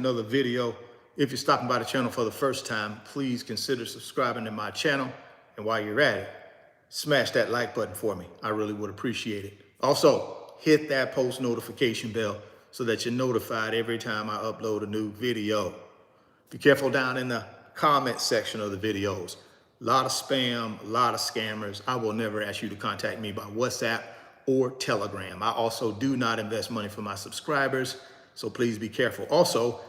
another video. If you're stopping by the channel for the first time, please consider subscribing to my channel. And while you're at it, smash that like button for me. I really would appreciate it. Also, hit that post notification bell so that you're notified every time I upload a new video. Be careful down in the comment section of the videos. A lot of spam, a lot of scammers. I will never ask you to contact me by WhatsApp or Telegram. I also do not invest money for my subscribers, so please be careful. Also,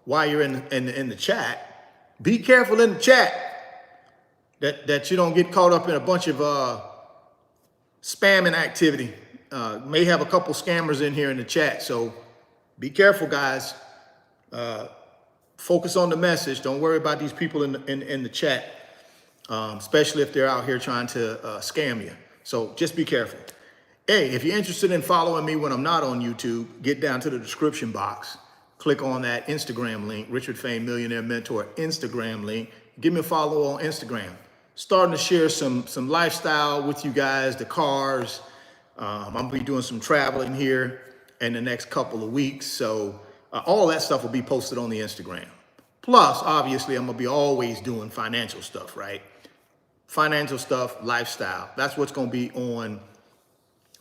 while you're in the chat, be careful in the chat that you don't get caught up in a bunch of spamming activity. May have a couple scammers in here in the chat, so be careful, guys. Focus on the message. Don't worry about these people in the chat, especially if they're out here trying to scam you. So just be careful. Hey, if you're interested in following me when I'm not on YouTube, get down to the description box. Click on that Instagram link, Richard Fain Millionaire Mentor Instagram link. Give me a follow on Instagram. Starting to share some lifestyle with you guys, the cars. I'm gonna be doing some traveling here in the next couple of weeks. So all that stuff will be posted on the Instagram. Plus, obviously, I'm gonna be always doing financial stuff, right? Financial stuff, lifestyle. That's what's gonna be on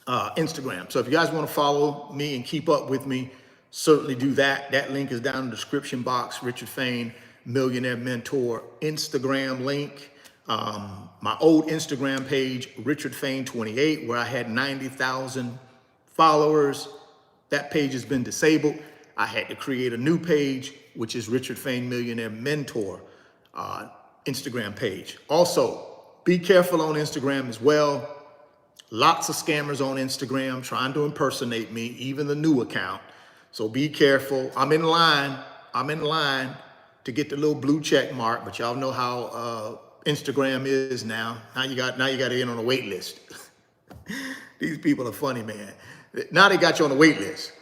Instagram. So if you guys want to follow me and keep up with me, certainly do that. That link is down in the description box. Richard Fain, Millionaire Mentor Instagram link. My old Instagram page, Richard Fain 28, where I had 90,000 followers. That page has been disabled. I had to create a new page, which is Richard Fain Millionaire Mentor Instagram page. Also, be careful on Instagram as well. Lots of scammers on Instagram trying to impersonate me, even the new account. So be careful. I'm in line to get the little blue check mark, but y'all know how Instagram is now. Now you got to in on a wait list. These people are funny, man. Now they got you on a wait list,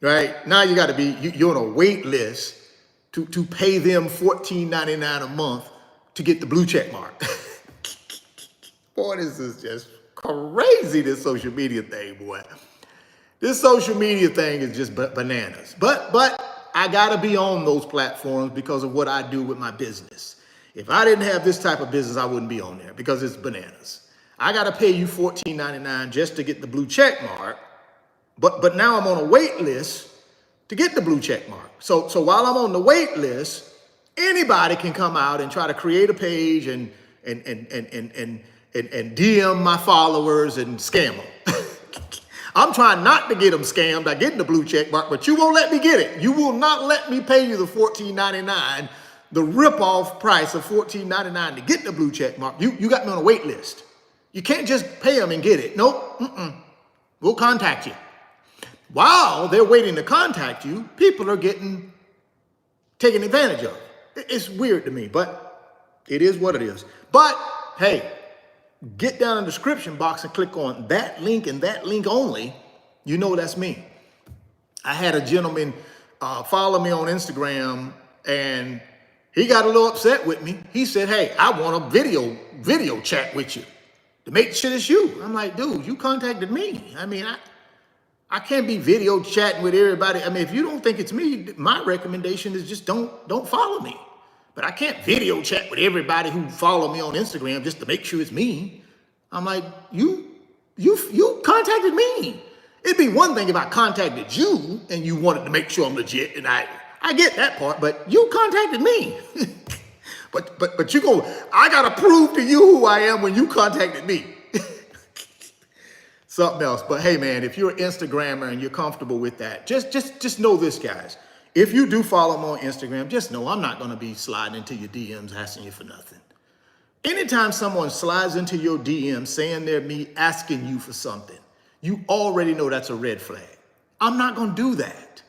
right? Now you got to be, you're on a wait list to pay them $14.99 a month to get the blue check mark. Boy, this is just crazy, this social media thing, boy. This social media thing is just bananas. But I gotta be on those platforms because of what I do with my business. If I didn't have this type of business, I wouldn't be on there because it's bananas. I gotta pay you $14.99 just to get the blue check mark. But now I'm on a wait list to get the blue check mark. So while I'm on the wait list, anybody can come out and try to create a page and DM my followers and scam them. I'm trying not to get them scammed by getting the blue check mark, but you won't let me get it. You will not let me pay you the $14.99, the rip-off price of $14.99 to get the blue check mark. You got me on a wait list. You can't just pay them and get it. Nope. We'll contact you. While they're waiting to contact you, people are getting taken advantage of. It's weird to me, but it is what it is. But hey, get down in the description box and click on that link and that link only. You know that's me. I had a gentleman follow me on Instagram and he got a little upset with me. He said, hey, I want a video chat with you to make sure it's you. I'm like, dude, you contacted me. I mean, I can't be video chatting with everybody. I mean, if you don't think it's me, my recommendation is just don't follow me. But I can't video chat with everybody who follow me on Instagram just to make sure it's me. I'm like, you contacted me. It'd be one thing if I contacted you and you wanted to make sure I'm legit, and I get that part, but you contacted me. but you go, I gotta prove to you who I am when you contacted me. Something else. But hey, man, if you're an Instagrammer and you're comfortable with that, just know this, guys. If you do follow me on Instagram, just know I'm not going to be sliding into your DMs asking you for nothing. Anytime someone slides into your DM saying they're me asking you for something, you already know that's a red flag. I'm not going to do that.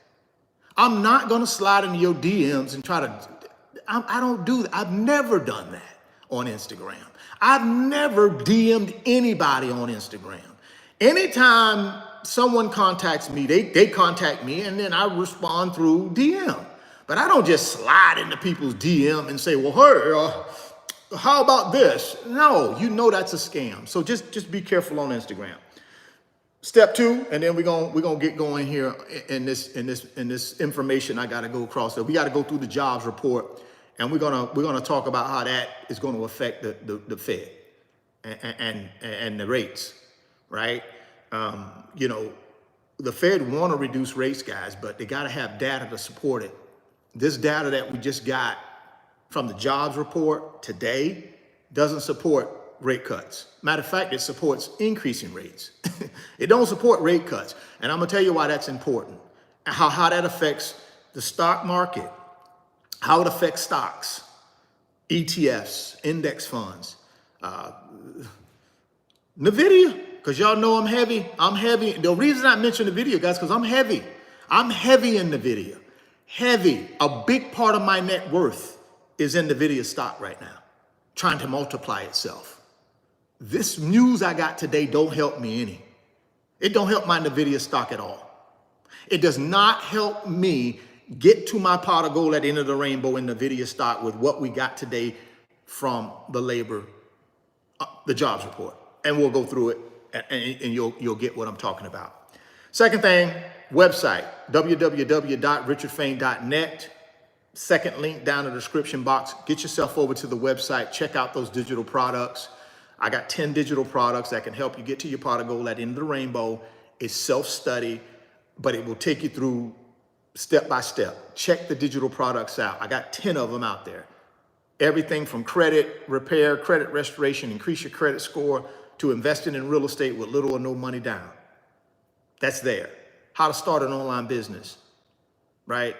I'm not going to slide into your DMs and try to, I don't do that. I've never done that on Instagram. I've never DM'd anybody on Instagram. Anytime someone contacts me, they contact me, and then I respond through DM. But I don't just slide into people's DM and say, well, hey, how about this? No, you know that's a scam. So just be careful on Instagram. Step two, and then we're gonna get going here in this information I got to go across. So we got to go through the jobs report, and we're gonna talk about how that is going to affect the Fed and the rates, right? You know, the Fed want to reduce rates, guys, but they got to have data to support it. This data that we just got from the jobs report today doesn't support rate cuts. Matter of fact, it supports increasing rates. It don't support rate cuts. And I'm gonna tell you why that's important. How that affects the stock market, how it affects stocks, ETFs, index funds, Nvidia, because y'all know I'm heavy. I'm heavy. The reason I mention Nvidia, guys, because I'm heavy. I'm heavy in Nvidia. Heavy. A big part of my net worth is in Nvidia stock right now, trying to multiply itself. This news I got today don't help me any. It don't help my Nvidia stock at all. It does not help me get to my pot of gold at the end of the rainbow in Nvidia stock with what we got today from the jobs report. And we'll go through it and you'll get what I'm talking about. Second thing, website, www.richardfain.net. Second link down in the description box. Get yourself over to the website. Check out those digital products. I got 10 digital products that can help you get to your pot of gold at the end of the rainbow. It's self-study, but it will take you through step by step. Check the digital products out. I got 10 of them out there. Everything from credit repair, credit restoration, increase your credit score, to investing in real estate with little or no money down. That's there. How to start an online business, right?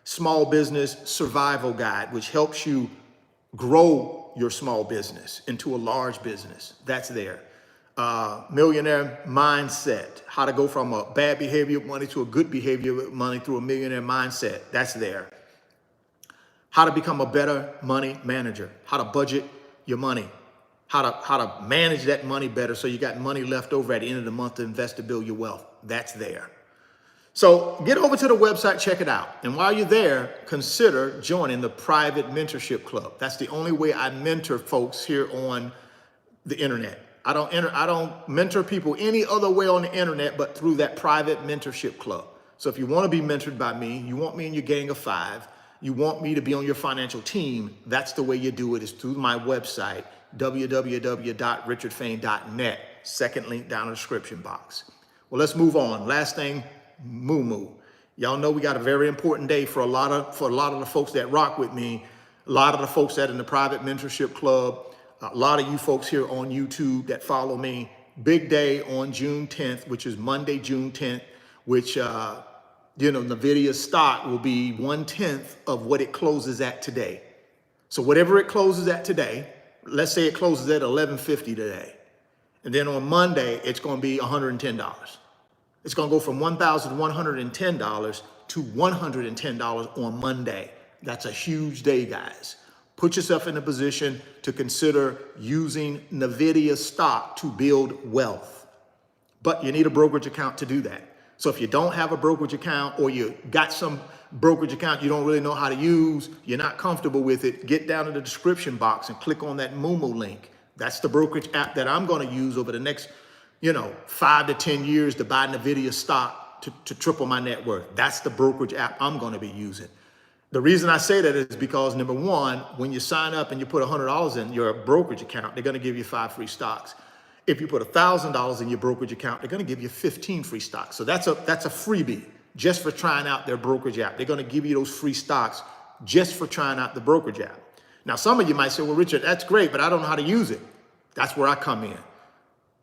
Small business survival guide, which helps you grow your small business into a large business. That's there. Millionaire mindset, how to go from a bad behavior with money to a good behavior with money through a millionaire mindset. That's there. How to become a better money manager, how to budget your money, how to manage that money better so you got money left over at the end of the month to invest to build your wealth. That's there. So get over to the website, check it out. And while you're there, consider joining the private mentorship club. That's the only way I mentor folks here on the internet. I don't mentor people any other way on the internet but through that private mentorship club. So if you want to be mentored by me, you want me in your gang of 5, you want me to be on your financial team, that's the way you do it, is through my website, www.richardfain.net. Second link down in the description box. Well, let's move on. Last thing, Moo. Y'all know we got a very important day for a lot of the folks that rock with me, a lot of the folks that in the private mentorship club, a lot of you folks here on YouTube that follow me. Big day on June 10th, which is Monday, June 10th, which Nvidia stock will be 1/10 of what it closes at today. So whatever it closes at today, let's say it closes at 11.50 today, and then on Monday it's going to be $110. It's going to go from $1,110 to $110 on Monday. That's a huge day, guys. Put yourself in a position to consider using Nvidia stock to build wealth. But you need a brokerage account to do that. So if you don't have a brokerage account, or you got some brokerage account you don't really know how to use, you're not comfortable with it, get down in the description box and click on that Moomoo link. That's the brokerage app that I'm going to use over the next 5 to 10 years to buy Nvidia stock to triple my net worth. That's the brokerage app I'm going to be using. The reason I say that is because, number one, when you sign up and you put $100 in your brokerage account, they're going to give you 5 free stocks. If you put $1,000 in your brokerage account, they're going to give you 15 free stocks. So that's a freebie just for trying out their brokerage app. They're going to give you those free stocks just for trying out the brokerage app. Now, some of you might say, well, Richard, that's great, but I don't know how to use it. That's where I come in.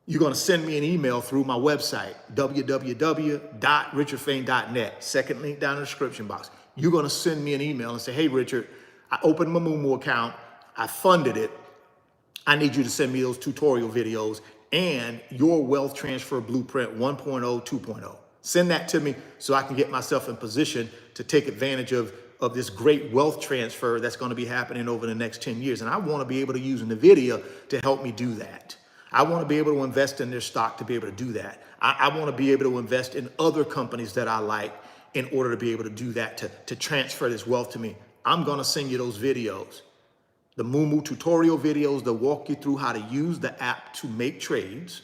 You're going to send me an email through my website, www.richardfain.net. Second link down in the description box. You're going to send me an email and say, hey, Richard, I opened my Moomoo account. I funded it. I need you to send me those tutorial videos and your wealth transfer blueprint 1.0, 2.0. Send that to me so I can get myself in position to take advantage of this great wealth transfer that's going to be happening over the next 10 years. And I want to be able to use Nvidia to help me do that. I want to be able to invest in their stock to be able to do that. I want to be able to invest in other companies that I like in order to be able to do that, to transfer this wealth to me. I'm going to send you those videos, the Moomoo tutorial videos that walk you through how to use the app to make trades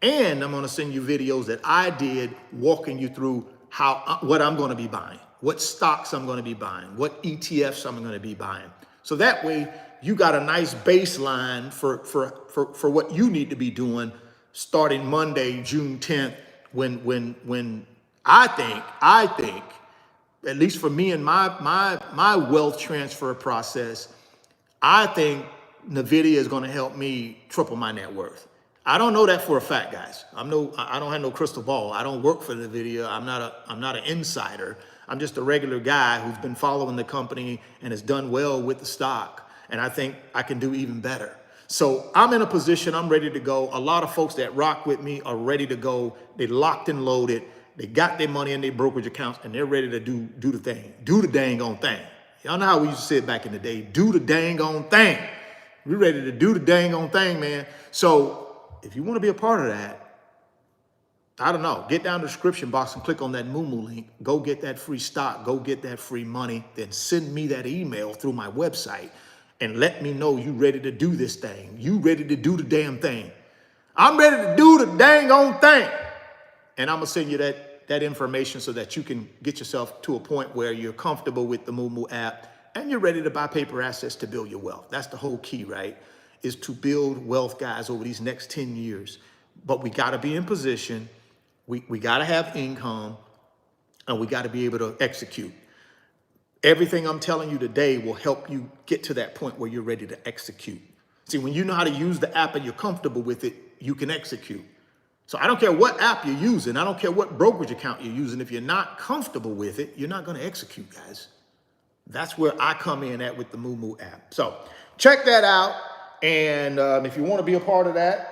And I'm going to send you videos that I did walking you through what I'm going to be buying, what stocks I'm going to be buying, what ETFs I'm going to be buying. So that way you got a nice baseline for what you need to be doing starting Monday, June 10th, when I think, at least for me and my wealth transfer process, I think Nvidia is going to help me triple my net worth. I don't know that for a fact, guys. I don't have no crystal ball. I don't work for Nvidia. I'm not an insider. I'm just a regular guy who's been following the company and has done well with the stock. And I think I can do even better. So I'm in a position, I'm ready to go. A lot of folks that rock with me are ready to go. They locked and loaded. They got their money in their brokerage accounts and they're ready to do the thing. Do the dang on thing. Y'all know how we used to say it back in the day. Do the dang on thing. We're ready to do the dang on thing, man. So if you want to be a part of that, I don't know, get down the description box and click on that Moo link. Go get that free stock. Go get that free money. Then send me that email through my website and let me know you ready to do this thing. You ready to do the damn thing. I'm ready to do the dang on thing. And I'm going to send you that information so that you can get yourself to a point where you're comfortable with the Moo app and you're ready to buy paper assets to build your wealth. That's the whole key, right? Is to build wealth, guys, over these next 10 years. But we got to be in position. We got to have income and we got to be able to execute. Everything I'm telling you today will help you get to that point where you're ready to execute. See, when you know how to use the app and you're comfortable with it, you can execute. So I don't care what app you're using. I don't care what brokerage account you're using. If you're not comfortable with it, you're not going to execute, guys. That's where I come in at with the Moo app. So check that out. And if you want to be a part of that,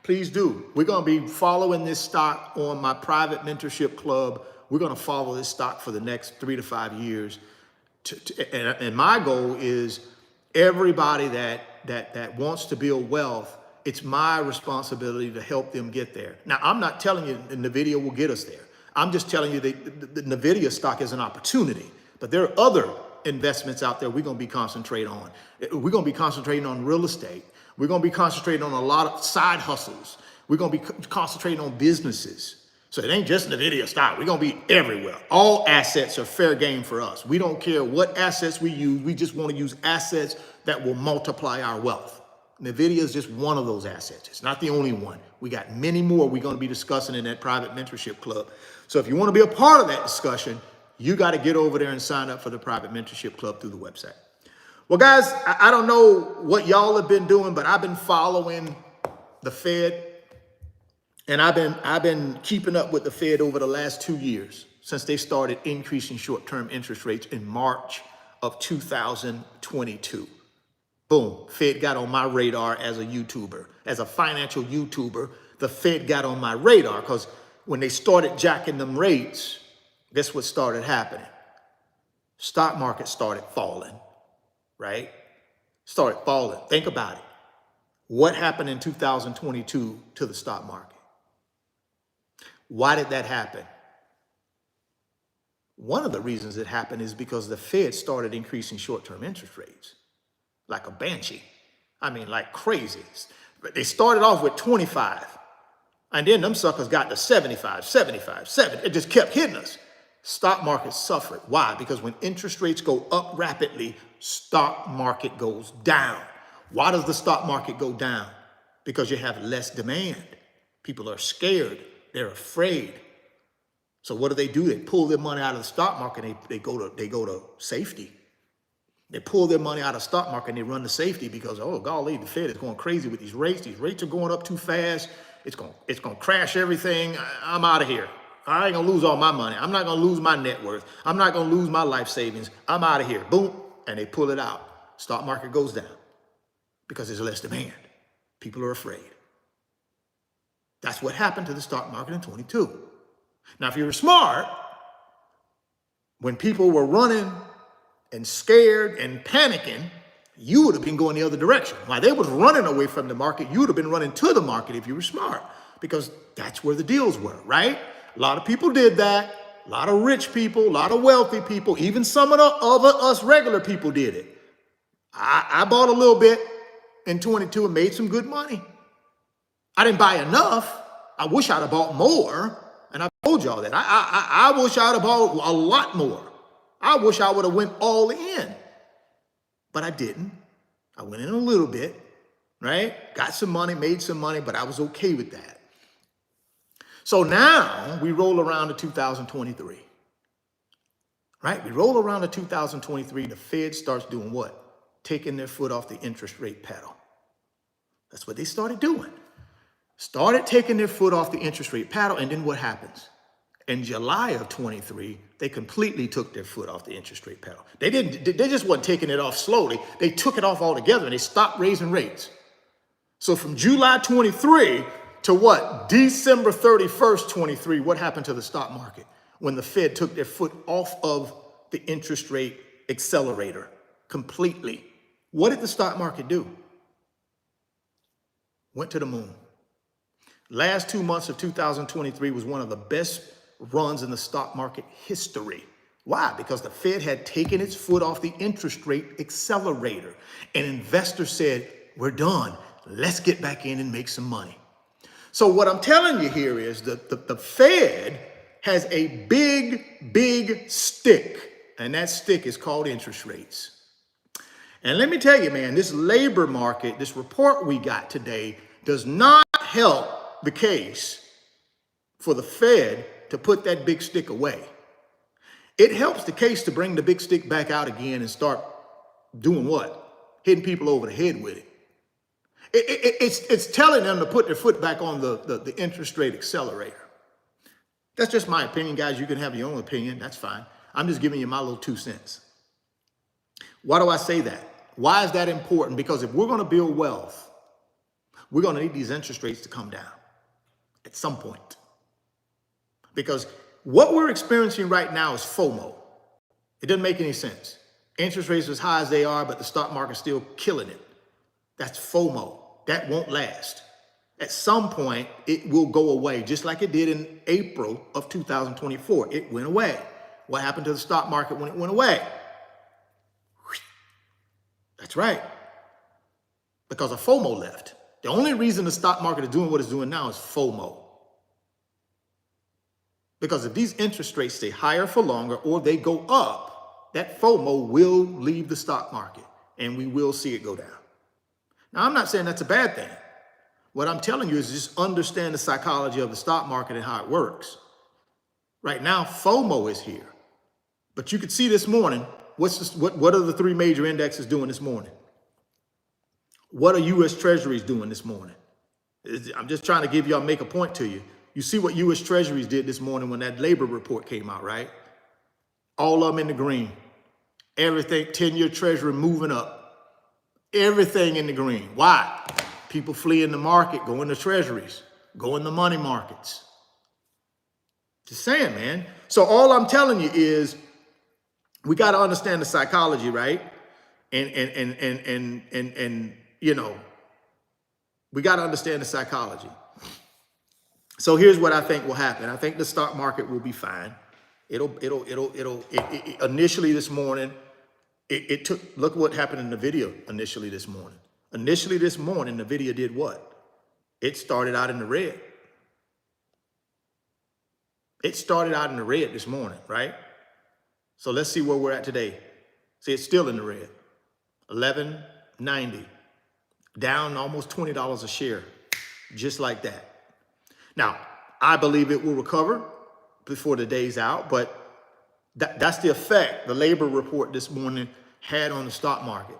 please do. We're going to be following this stock on my private mentorship club. We're going to follow this stock for the next 3 to 5 years. And my goal is everybody that wants to build wealth, it's my responsibility to help them get there. Now, I'm not telling you Nvidia will get us there. I'm just telling you that the Nvidia stock is an opportunity. But there are other investments out there we're going to be concentrating on. We're going to be concentrating on real estate. We're going to be concentrating on a lot of side hustles. We're going to be concentrating on businesses. So it ain't just Nvidia stock. We're going to be everywhere. All assets are fair game for us. We don't care what assets we use. We just want to use assets that will multiply our wealth. Nvidia is just one of those assets. It's not the only one. We got many more we're going to be discussing in that private mentorship club. So if you want to be a part of that discussion, you got to get over there and sign up for the private mentorship club through the website. Well, guys, I don't know what y'all have been doing, but I've been following the Fed, and I've been keeping up with the Fed over the last 2 years since they started increasing short-term interest rates in March of 2022. Boom, Fed got on my radar as a YouTuber, as a financial YouTuber. The Fed got on my radar because when they started jacking them rates, guess what started happening? Stock market started falling, right? Started falling. Think about it. What happened in 2022 to the stock market? Why did that happen? One of the reasons it happened is because the Fed started increasing short-term interest rates like a banshee. I mean, like crazy. They started off with 25, and then them suckers got to 75, 75, 70. It just kept hitting us. Stock market suffered. Why? Because when interest rates go up rapidly, stock market goes down. Why does the stock market go down? Because you have less demand. People are scared. They're afraid. So what do? They pull their money out of the stock market and they go to safety. They pull their money out of the stock market and they run to safety because, oh, golly, the Fed is going crazy with these rates. These rates are going up too fast. It's going to crash everything. I'm out of here. I ain't going to lose all my money. I'm not going to lose my net worth. I'm not going to lose my life savings. I'm out of here. Boom. And they pull it out. Stock market goes down because there's less demand. People are afraid. That's what happened to the stock market in 22. Now, if you were smart, when people were running and scared and panicking, you would have been going the other direction. While they was running away from the market, you would have been running to the market if you were smart, because that's where the deals were, right? A lot of people did that. A lot of rich people, a lot of wealthy people, even some of the other us regular people did it. I bought a little bit in 22 and made some good money. I didn't buy enough. I wish I'd have bought more. And I told y'all that. I wish I'd have bought a lot more. I wish I would have went all in. But I didn't. I went in a little bit, right? Got some money, made some money, but I was okay with that. So now we roll around to 2023, right? We roll around to 2023, the Fed starts doing what? Taking their foot off the interest rate pedal. That's what they started doing. Started taking their foot off the interest rate pedal, and then what happens? In July of 23, they completely took their foot off the interest rate pedal. They just wasn't taking it off slowly. They took it off altogether and they stopped raising rates. So from July 23 to what? December 31st, 23, what happened to the stock market when the Fed took their foot off of the interest rate accelerator completely? What did the stock market do? Went to the moon. Last 2 months of 2023 was one of the best runs in the stock market history. Why? Because the Fed had taken its foot off the interest rate accelerator, and investors said, we're done. Let's get back in and make some money. So what I'm telling you here is that the Fed has a big stick, and that stick is called interest rates. And let me tell you, man, this labor market, this report we got today does not help the case for the Fed to put that big stick away. It helps the case to bring the big stick back out again and start doing what? Hitting people over the head with it. It's telling them to put their foot back on the interest rate accelerator. That's just my opinion, guys. You can have your own opinion. That's fine. I'm just giving you my little 2 cents. Why do I say that? Why is that important? Because if we're going to build wealth, we're going to need these interest rates to come down at some point. Because what we're experiencing right now is FOMO. It doesn't make any sense. Interest rates as high as they are, but the stock market's still killing it. That's FOMO. That won't last. At some point, it will go away, just like it did in April of 2024. It went away. What happened to the stock market when it went away? That's right. Because of FOMO left. The only reason the stock market is doing what it's doing now is FOMO. Because if these interest rates stay higher for longer or they go up, that FOMO will leave the stock market and we will see it go down. Now, I'm not saying that's a bad thing. What I'm telling you is just understand the psychology of the stock market and how it works. Right now, FOMO is here. But you could see this morning, what are the 3 major indexes doing this morning? What are U.S. Treasuries doing this morning? I'm just trying to give y'all, make a point to you. You see what U.S. Treasuries did this morning when that labor report came out, right? All of them in the green. Everything, 10-year Treasury moving up. Everything in the green. Why? People flee in the market, go into treasuries, go in the money markets. Just saying, man. So all I'm telling you is we got to understand the psychology, right? And you know, we got to understand the psychology. So here's what I think will happen. I think the stock market will be fine. Initially this morning, look what happened in Nividia initially this morning. Initially this morning, Nividia did what? It started out in the red. It started out in the red this morning, right? So let's see where we're at today. See, it's still in the red. $11.90, down almost $20 a share, just like that. Now, I believe it will recover before the day's out, but that's the effect the labor report this morning had on the stock market,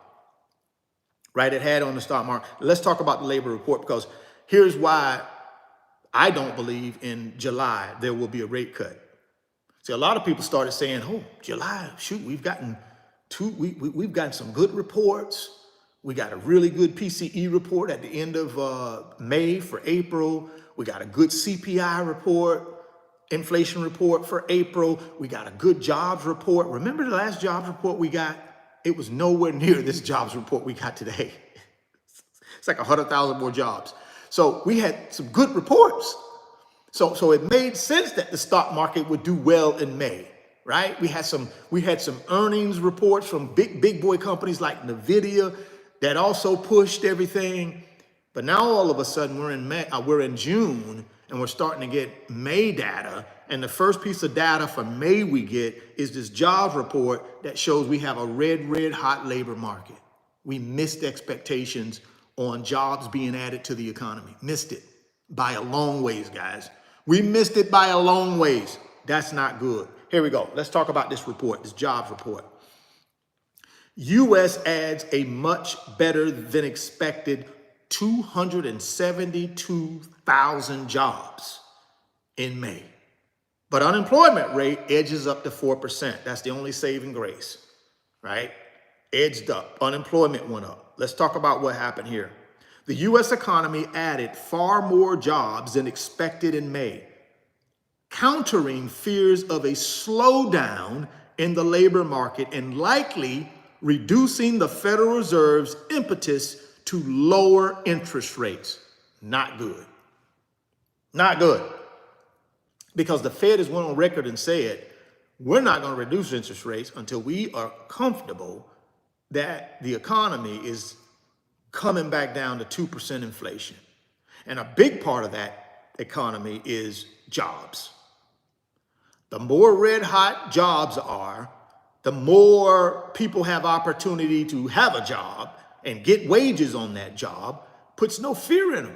right? It had on the stock market. Let's talk about the labor report, because here's why I don't believe in July there will be a rate cut. See, a lot of people started saying, oh, July, shoot, we've gotten some good reports. We got a really good PCE report at the end of May for April. We got a good CPI report. Inflation report for April. We got a good jobs report. Remember the last jobs report we got? It was nowhere near this jobs report we got today. It's like 100,000 more jobs. So we had some good reports. So it made sense that the stock market would do well in May, right? We had some earnings reports from big boy companies like Nvidia that also pushed everything. But now all of a sudden we're in June and we're starting to get May data. And the first piece of data for May we get is this jobs report that shows we have a red hot labor market. We missed expectations on jobs being added to the economy. Missed it by a long ways, guys. We missed it by a long ways. That's not good. Here we go. Let's talk about this report, this jobs report. U.S. adds a much better than expected 272,000 jobs in May. But unemployment rate edges up to 4%. That's the only saving grace, right? Edged up. Unemployment went up. Let's talk about what happened here. The U.S. economy added far more jobs than expected in May, countering fears of a slowdown in the labor market and likely reducing the Federal Reserve's impetus to lower interest rates. Not good. Not good. Because the Fed has went on record and said, we're not going to reduce interest rates until we are comfortable that the economy is coming back down to 2% inflation. And a big part of that economy is jobs. The more red hot jobs are, the more people have opportunity to have a job and get wages on that job, puts no fear in them.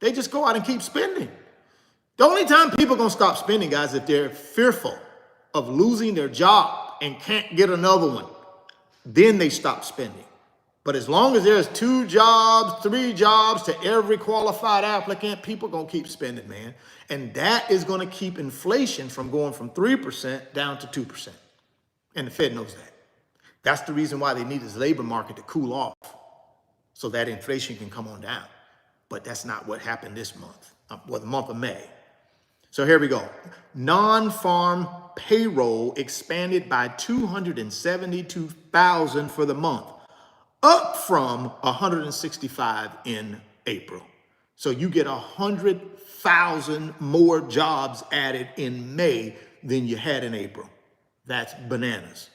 They just go out and keep spending. The only time people are going to stop spending, guys, if they're fearful of losing their job and can't get another one, then they stop spending. But as long as there's 2 jobs, 3 jobs to every qualified applicant, people are going to keep spending, man. And that is going to keep inflation from going from 3% down to 2%. And the Fed knows that. That's the reason why they need this labor market to cool off so that inflation can come on down. But that's not what happened this month, the month of May. So here we go. Non-farm payroll expanded by 272,000 for the month, up from 165 in April. So you get 100,000 more jobs added in May than you had in April. That's bananas.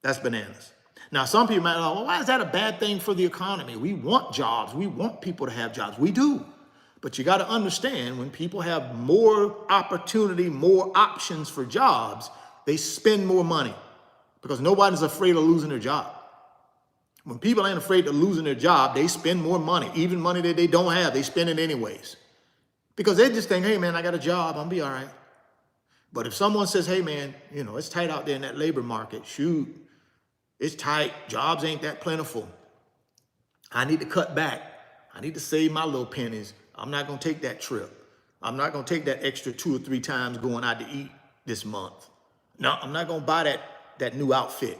That's bananas. Now, some people might know, well, why is that a bad thing for the economy? We want jobs. We want people to have jobs. We do. But you got to understand, when people have more opportunity, more options for jobs, they spend more money because nobody's afraid of losing their job. When people ain't afraid of losing their job, they spend more money, even money that they don't have. They spend it anyways because they just think, hey, man, I got a job. I'll be all right. But if someone says, hey, man, you know, it's tight out there in that labor market. Shoot, it's tight. Jobs ain't that plentiful. I need to cut back. I need to save my little pennies. I'm not going to take that trip. I'm not going to take that extra 2 or 3 times going out to eat this month. No, I'm not going to buy that new outfit.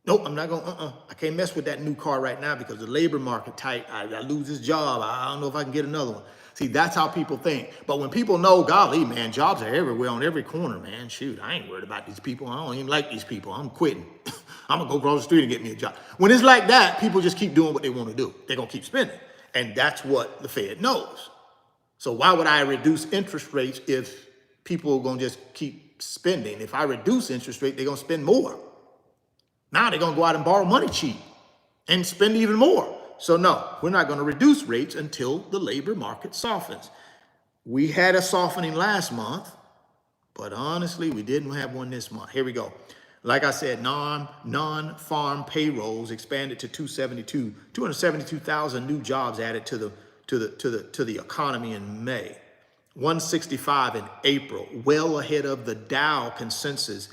Nope, I'm not going to, I can't mess with that new car right now because the labor market tight. I lose this job. I don't know if I can get another one. See, that's how people think. But when people know, golly, man, jobs are everywhere on every corner, man. Shoot, I ain't worried about these people. I don't even like these people. I'm quitting. I'm going to go across the street and get me a job. When it's like that, people just keep doing what they want to do. They're going to keep spending. And that's what the Fed knows. So why would I reduce interest rates if people are going to just keep spending? If I reduce interest rate, they're going to spend more. Now they're going to go out and borrow money cheap and spend even more. So no, we're not going to reduce rates until the labor market softens. We had a softening last month, but honestly, we didn't have one this month. Here we go. Like I said, non-farm payrolls expanded to 272,000 new jobs added to the economy in May. 165 in April, well ahead of the Dow consensus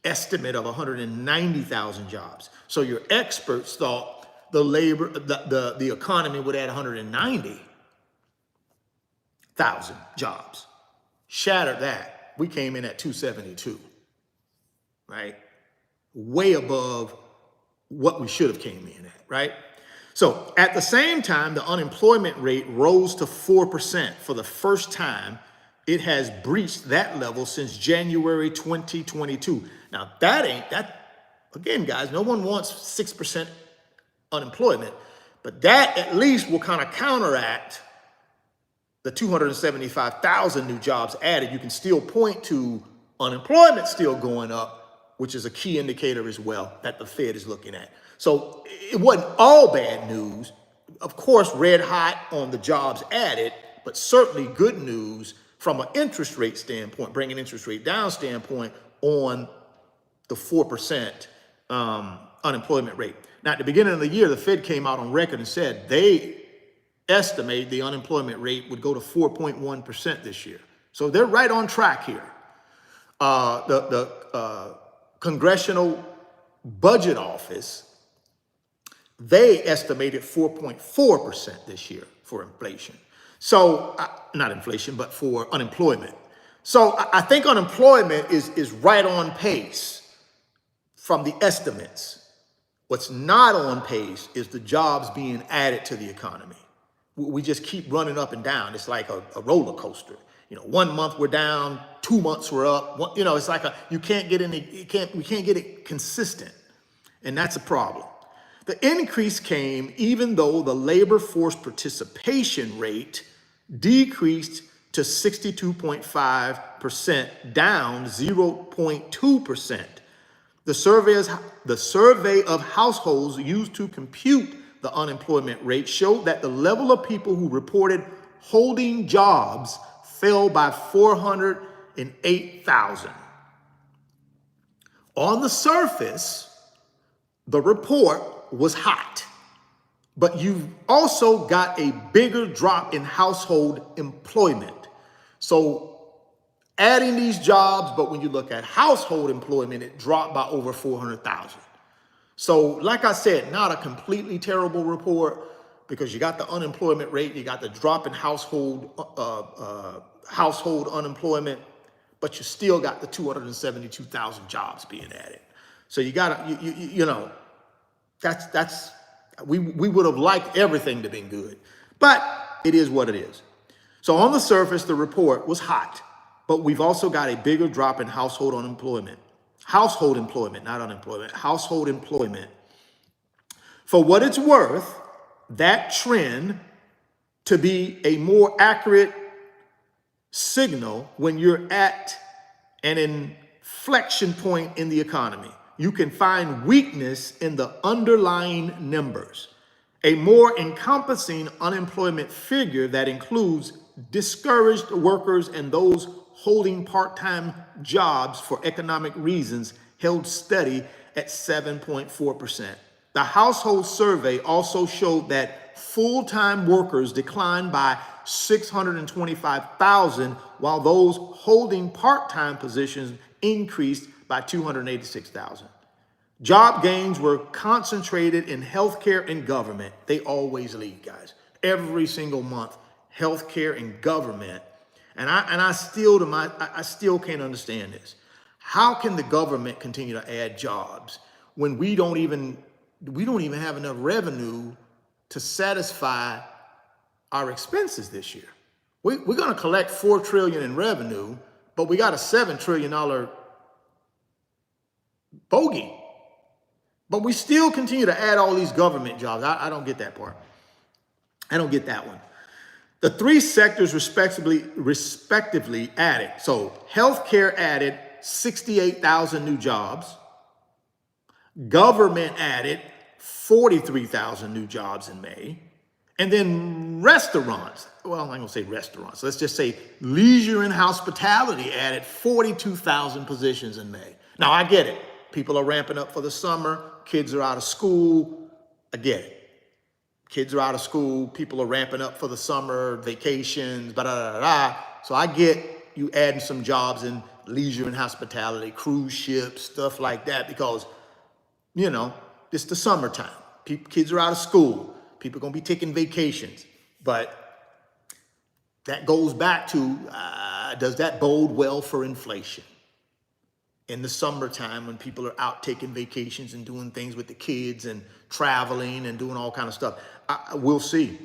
estimate of 190,000 jobs. So your experts thought the economy would add 190,000 jobs. Shattered that. We came in at 272, right? Way above what we should have came in at, right? So at the same time, the unemployment rate rose to 4% for the first time. It has breached that level since January 2022. Now again, guys, no one wants 6% unemployment, but that at least will kind of counteract the 275,000 new jobs added. You can still point to unemployment still going up, which is a key indicator as well that the Fed is looking at. So it wasn't all bad news. of course, red hot on the jobs added, but certainly good news from an interest rate standpoint, bringing interest rate down standpoint on the 4% unemployment rate. Now, at the beginning of the year, the Fed came out on record and said they estimate the unemployment rate would go to 4.1% this year. So they're right on track here. The Congressional Budget Office, they estimated 4.4% this year for inflation. So, not inflation, but for unemployment. So I think unemployment is right on pace from the estimates. What's not on pace is the jobs being added to the economy. We just keep running up and down. It's like a roller coaster. 1 month we're down, 2 months we're up. It's like we can't get it consistent. And that's a problem. The increase came even though the labor force participation rate decreased to 62.5%, down 0.2%. The survey of households used to compute the unemployment rate showed that the level of people who reported holding jobs fell by 408,000. On the surface, the report was hot, but you've also got a bigger drop in household employment. So adding these jobs, but when you look at household employment, it dropped by over 400,000. So like I said, not a completely terrible report because you got the unemployment rate, you got the drop in household unemployment, but you still got the 272,000 jobs being added. So you got to, we would have liked everything to be good, but it is what it is. So on the surface, the report was hot, but we've also got a bigger drop in household employment. For what it's worth, that trend to be a more accurate signal when you're at an inflection point in the economy. You can find weakness in the underlying numbers. A more encompassing unemployment figure that includes discouraged workers and those holding part-time jobs for economic reasons held steady at 7.4%. The household survey also showed that full-time workers declined by 625,000, while those holding part-time positions increased by 286,000. Job gains were concentrated in healthcare and government. They always lead, guys. Every single month, healthcare and government. And I still can't understand this. How can the government continue to add jobs when we don't even have enough revenue to satisfy our expenses this year? We're going to collect $4 trillion in revenue, but we got a $7 trillion bogey. But we still continue to add all these government jobs. I don't get that part. I don't get that one. The three sectors respectively added. So healthcare added 68,000 new jobs. Government added 43,000 new jobs in May. And then restaurants, well, I'm not gonna say restaurants. Let's just say leisure and hospitality added 42,000 positions in May. Now I get it. People are ramping up for the summer. Kids are out of school. I get it. Kids are out of school. People are ramping up for the summer, vacations, So I get you adding some jobs in leisure and hospitality, cruise ships, stuff like that, because, it's the summertime. Kids are out of school. People are going to be taking vacations. But that goes back to, does that bode well for inflation? In the summertime when people are out taking vacations and doing things with the kids and traveling and doing all kind of stuff. We'll see.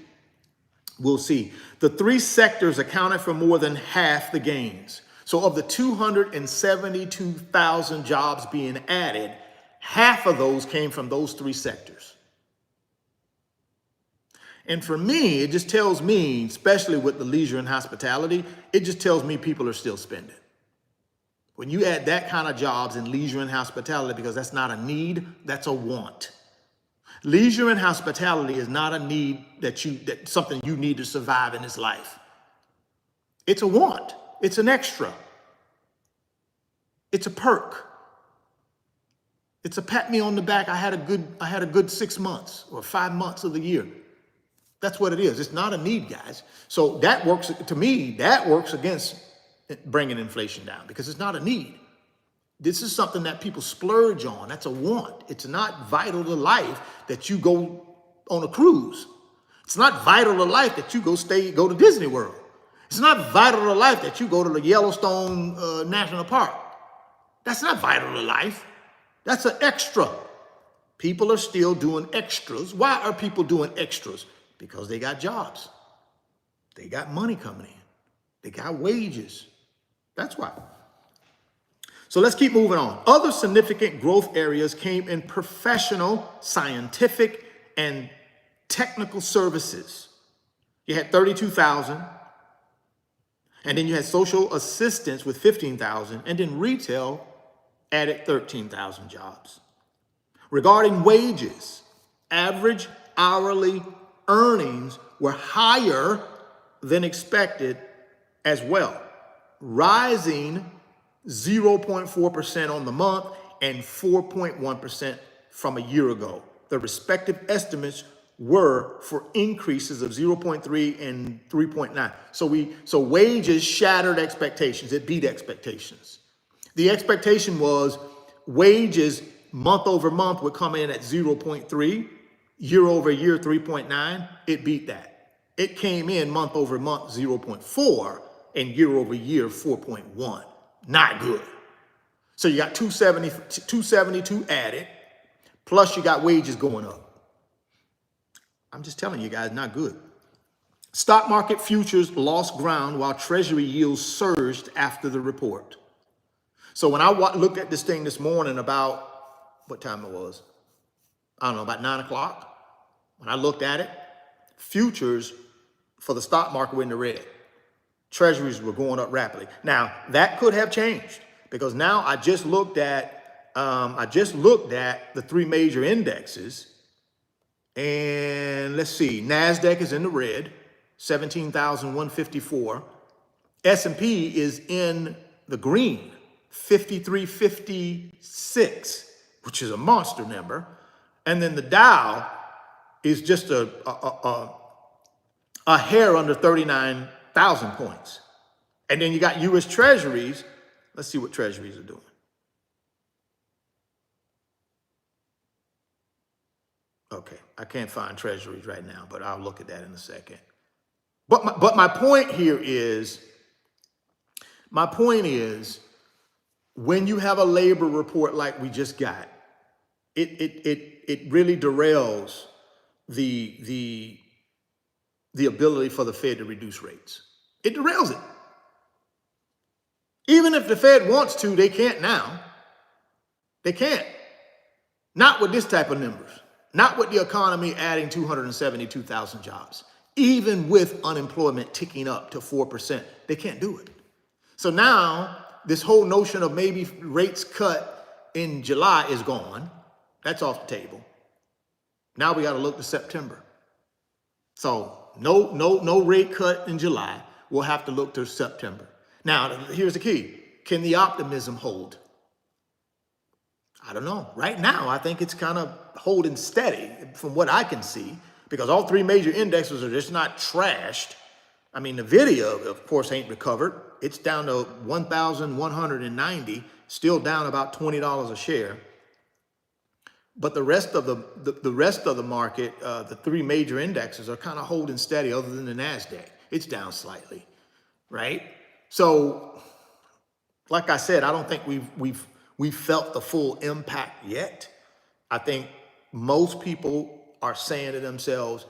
We'll see. The three sectors accounted for more than half the gains. So of the 272,000 jobs being added, half of those came from those three sectors. And for me, it just tells me, especially with the leisure and hospitality, it just tells me people are still spending. When you add that kind of jobs in leisure and hospitality, because that's not a need, that's a want. Leisure and hospitality is not a need that's something you need to survive in this life. It's a want. It's an extra. It's a perk. It's a pat me on the back. I had a good 6 months or 5 months of the year. That's what it is. It's not a need, guys. So that works, to me, that works against bringing inflation down because it's not a need. This is something that people splurge on. That's a want. It's not vital to life that you go on a cruise. It's not vital to life that you go to Disney World. It's not vital to life that you go to the Yellowstone National Park. That's not vital to life. That's an extra. People are still doing extras. Why are people doing extras? Because they got jobs. They got money coming in. They got wages. That's why. So let's keep moving on. Other significant growth areas came in professional, scientific, and technical services. You had 32,000. And then you had social assistance with 15,000. And then retail added 13,000 jobs. Regarding wages, average hourly earnings were higher than expected as well, rising 0.4% on the month and 4.1% from a year ago. The respective estimates were for increases of 0.3 and 3.9. So wages shattered expectations. It beat expectations. The expectation was wages month over month would come in at 0.3, year over year 3.9. It beat that. It came in month over month 0.4 and year over year 4.1. Not good. So you got 272 added, plus you got wages going up. I'm just telling you guys, not good. Stock market futures lost ground while Treasury yields surged after the report. So when I looked at this thing this morning about what time it was, I don't know, about 9 o'clock. When I looked at it, futures for the stock market were in the red. Treasuries were going up rapidly. Now that could have changed because now I just looked at the three major indexes, and let's see, Nasdaq is in the red, 17,154. S&P is in the green, 5356, which is a monster number. And then the Dow is just a hair under 39,000 points. And then you got U.S. Treasuries. Let's see what Treasuries are doing. Okay, I can't find Treasuries right now, but I'll look at that in a second. But my point here is, when you have a labor report like we just got, it really derails the ability for the Fed to reduce rates. It derails it. Even if the Fed wants to, they can't now. They can't. Not with this type of numbers. Not with the economy adding 272,000 jobs. Even with unemployment ticking up to 4%, they can't do it. So now this whole notion of maybe rates cut in July is gone. That's off the table. Now we got to look to September. So no rate cut in July. We'll have to look to September. Now, here's the key. Can the optimism hold? I don't know. Right now, I think it's kind of holding steady from what I can see, because all three major indexes are just not trashed. I mean, Nvidia, of course, ain't recovered. It's down to 1,190, still down about $20 a share. But the rest of the market, the three major indexes are kind of holding steady, other than the Nasdaq. It's down slightly, right? So, like I said, I don't think we've felt the full impact yet. I think most people are saying to themselves,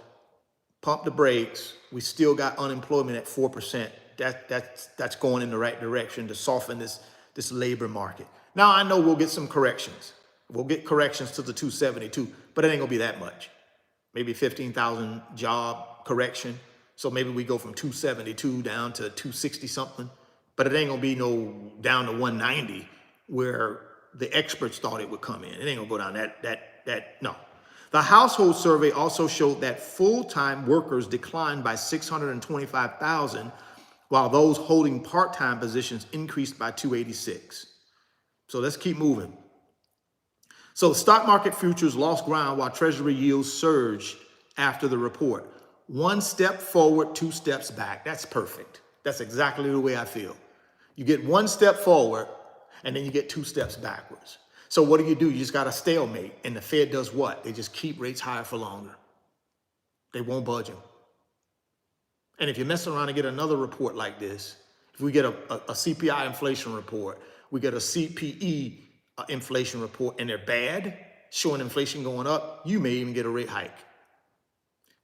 pump the brakes. We still got unemployment at 4%. That's going in the right direction to soften this labor market. Now, I know we'll get some corrections. We'll get corrections to the 272, but it ain't gonna be that much. Maybe 15,000 job correction. So maybe we go from 272 down to 260 something, but it ain't gonna be no down to 190 where the experts thought it would come in. It ain't gonna go down that, no. The household survey also showed that full-time workers declined by 625,000, while those holding part-time positions increased by 286. So let's keep moving. So stock market futures lost ground while Treasury yields surged after the report. One step forward, two steps back. That's perfect. That's exactly the way I feel. You get one step forward and then you get two steps backwards. So what do? You just got a stalemate, and the Fed does what? They just keep rates higher for longer. They won't budge them. And if you mess around and get another report like this, if we get a CPI inflation report, we get a CPE inflation report, and they're bad, showing inflation going up, you may even get a rate hike.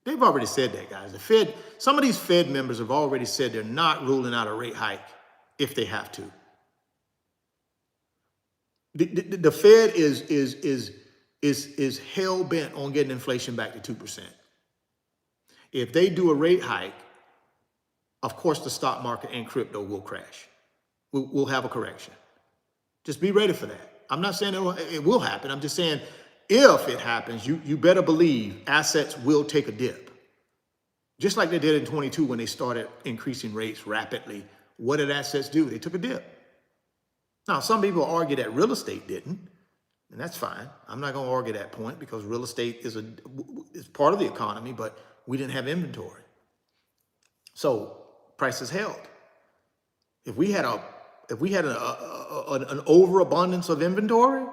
They've already said that, guys. The Fed, some of these Fed members have already said they're not ruling out a rate hike if they have to. The Fed is hell bent on getting inflation back to 2%. If they do a rate hike, of course the stock market and crypto will crash. We'll have a correction. Just be ready for that. I'm not saying it will happen. I'm just saying if it happens, you better believe assets will take a dip. Just like they did in 22 when they started increasing rates rapidly. What did assets do? They took a dip. Now, some people argue that real estate didn't, and that's fine. I'm not going to argue that point because real estate is part of the economy, but we didn't have inventory. So prices held. If we had an overabundance of inventory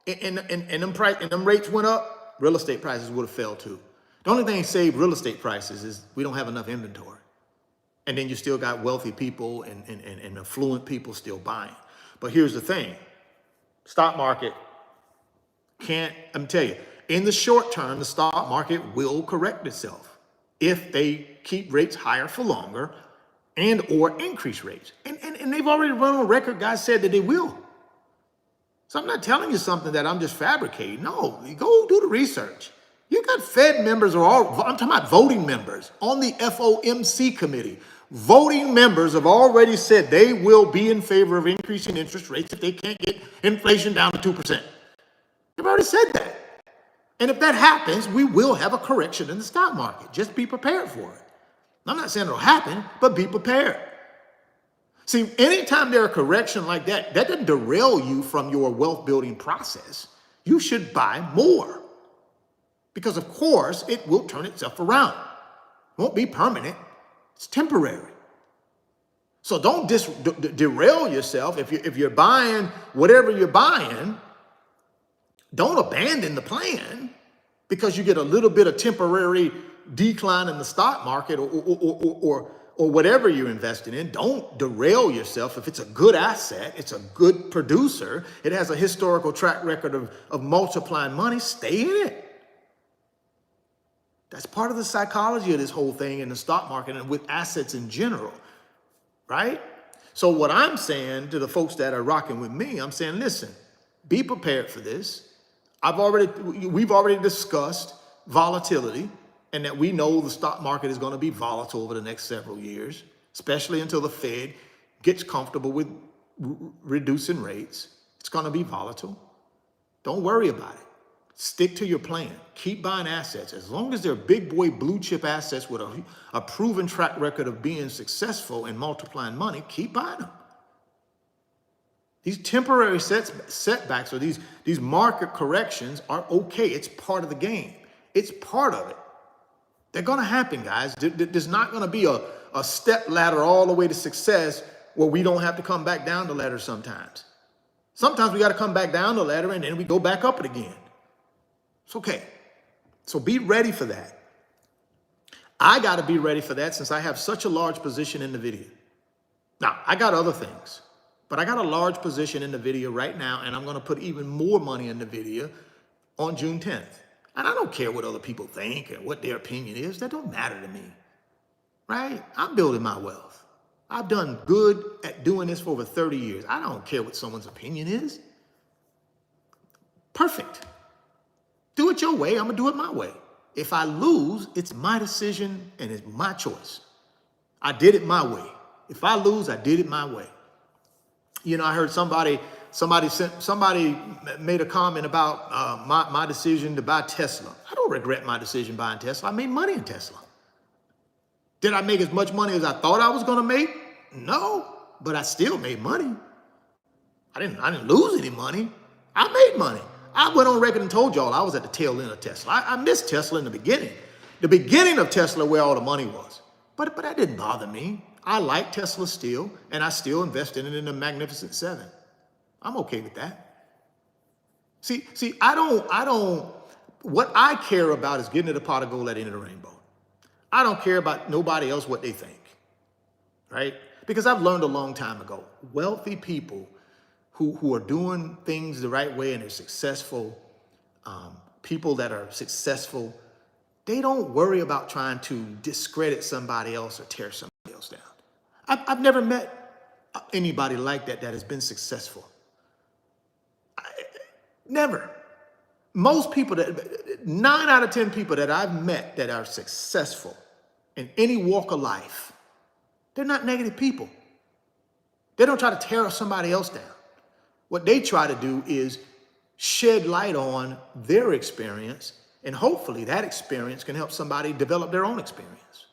and them rates went up, real estate prices would have fell too. The only thing that saved real estate prices is we don't have enough inventory. And then you still got wealthy people and affluent people still buying. But here's the thing, stock market can't, I'm telling you, in the short term, the stock market will correct itself if they keep rates higher for longer and or increase rates. And they've already run on record, guys said that they will. So I'm not telling you something that I'm just fabricating. No, you go do the research. You got Fed members, I'm talking about voting members on the FOMC committee. Voting members have already said they will be in favor of increasing interest rates if they can't get inflation down to 2%. They've already said that. And if that happens, we will have a correction in the stock market. Just be prepared for it. I'm not saying it'll happen, but be prepared. See, anytime there's a correction like that, that doesn't derail you from your wealth building process. You should buy more. Because of course, it will turn itself around. It won't be permanent. It's temporary. So don't derail yourself. If you're buying whatever you're buying, don't abandon the plan because you get a little bit of temporary decline in the stock market or whatever you're investing in. Don't derail yourself. If it's a good asset, it's a good producer, it has a historical track record of multiplying money, stay in it. That's part of the psychology of this whole thing in the stock market and with assets in general, right? So what I'm saying to the folks that are rocking with me, I'm saying, listen, be prepared for this. We've already discussed volatility and that we know the stock market is going to be volatile over the next several years, especially until the Fed gets comfortable with reducing rates. It's going to be volatile. Don't worry about it. Stick to your plan. Keep buying assets. As long as they're big boy blue chip assets with a proven track record of being successful and multiplying money, keep buying them. These temporary setbacks or these market corrections are okay. It's part of the game. It's part of it. They're going to happen, guys. There's not going to be a step ladder all the way to success where we don't have to come back down the ladder sometimes. Sometimes we got to come back down the ladder and then we go back up it again. It's okay. So be ready for that. I got to be ready for that since I have such a large position in Nvidia. Now, I got other things, but I got a large position in Nvidia right now, and I'm going to put even more money in Nvidia on June 10th. And I don't care what other people think and what their opinion is. That don't matter to me, right? I'm building my wealth. I've done good at doing this for over 30 years. I don't care what someone's opinion is. Perfect. Do it your way. I'm going to do it my way. If I lose, it's my decision and it's my choice. I did it my way. If I lose, I did it my way. You know, I heard somebody somebody made a comment about my decision to buy Tesla. I don't regret my decision buying Tesla. I made money in Tesla. Did I make as much money as I thought I was going to make? No, but I still made money. I didn't lose any money. I made money. I went on record and told y'all I was at the tail end of Tesla. I missed Tesla in the beginning. The beginning of Tesla where all the money was. But that didn't bother me. I like Tesla still, and I still invest in it in the Magnificent Seven. I'm okay with that. See, what I care about is getting to the pot of gold at the end of the rainbow. I don't care about nobody else what they think, right? Because I've learned a long time ago, wealthy people who are doing things the right way and are successful, people that are successful, they don't worry about trying to discredit somebody else or tear somebody else down. I've never met anybody like that has been successful. Never. Most people, 9 out of 10 people that I've met that are successful in any walk of life, they're not negative people. They don't try to tear somebody else down. What they try to do is shed light on their experience, and hopefully that experience can help somebody develop their own experience.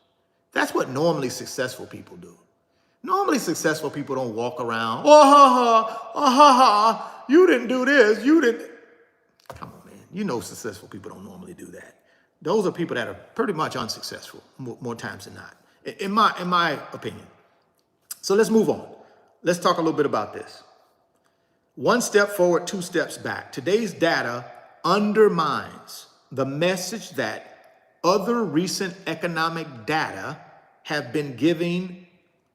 That's what normally successful people do. Normally successful people don't walk around, you didn't do this, you didn't. Come on, man. You know successful people don't normally do that. Those are people that are pretty much unsuccessful more times than not, in my opinion. So let's move on. Let's talk a little bit about this. 1 step forward, 2 steps back. Today's data undermines the message that other recent economic data have been giving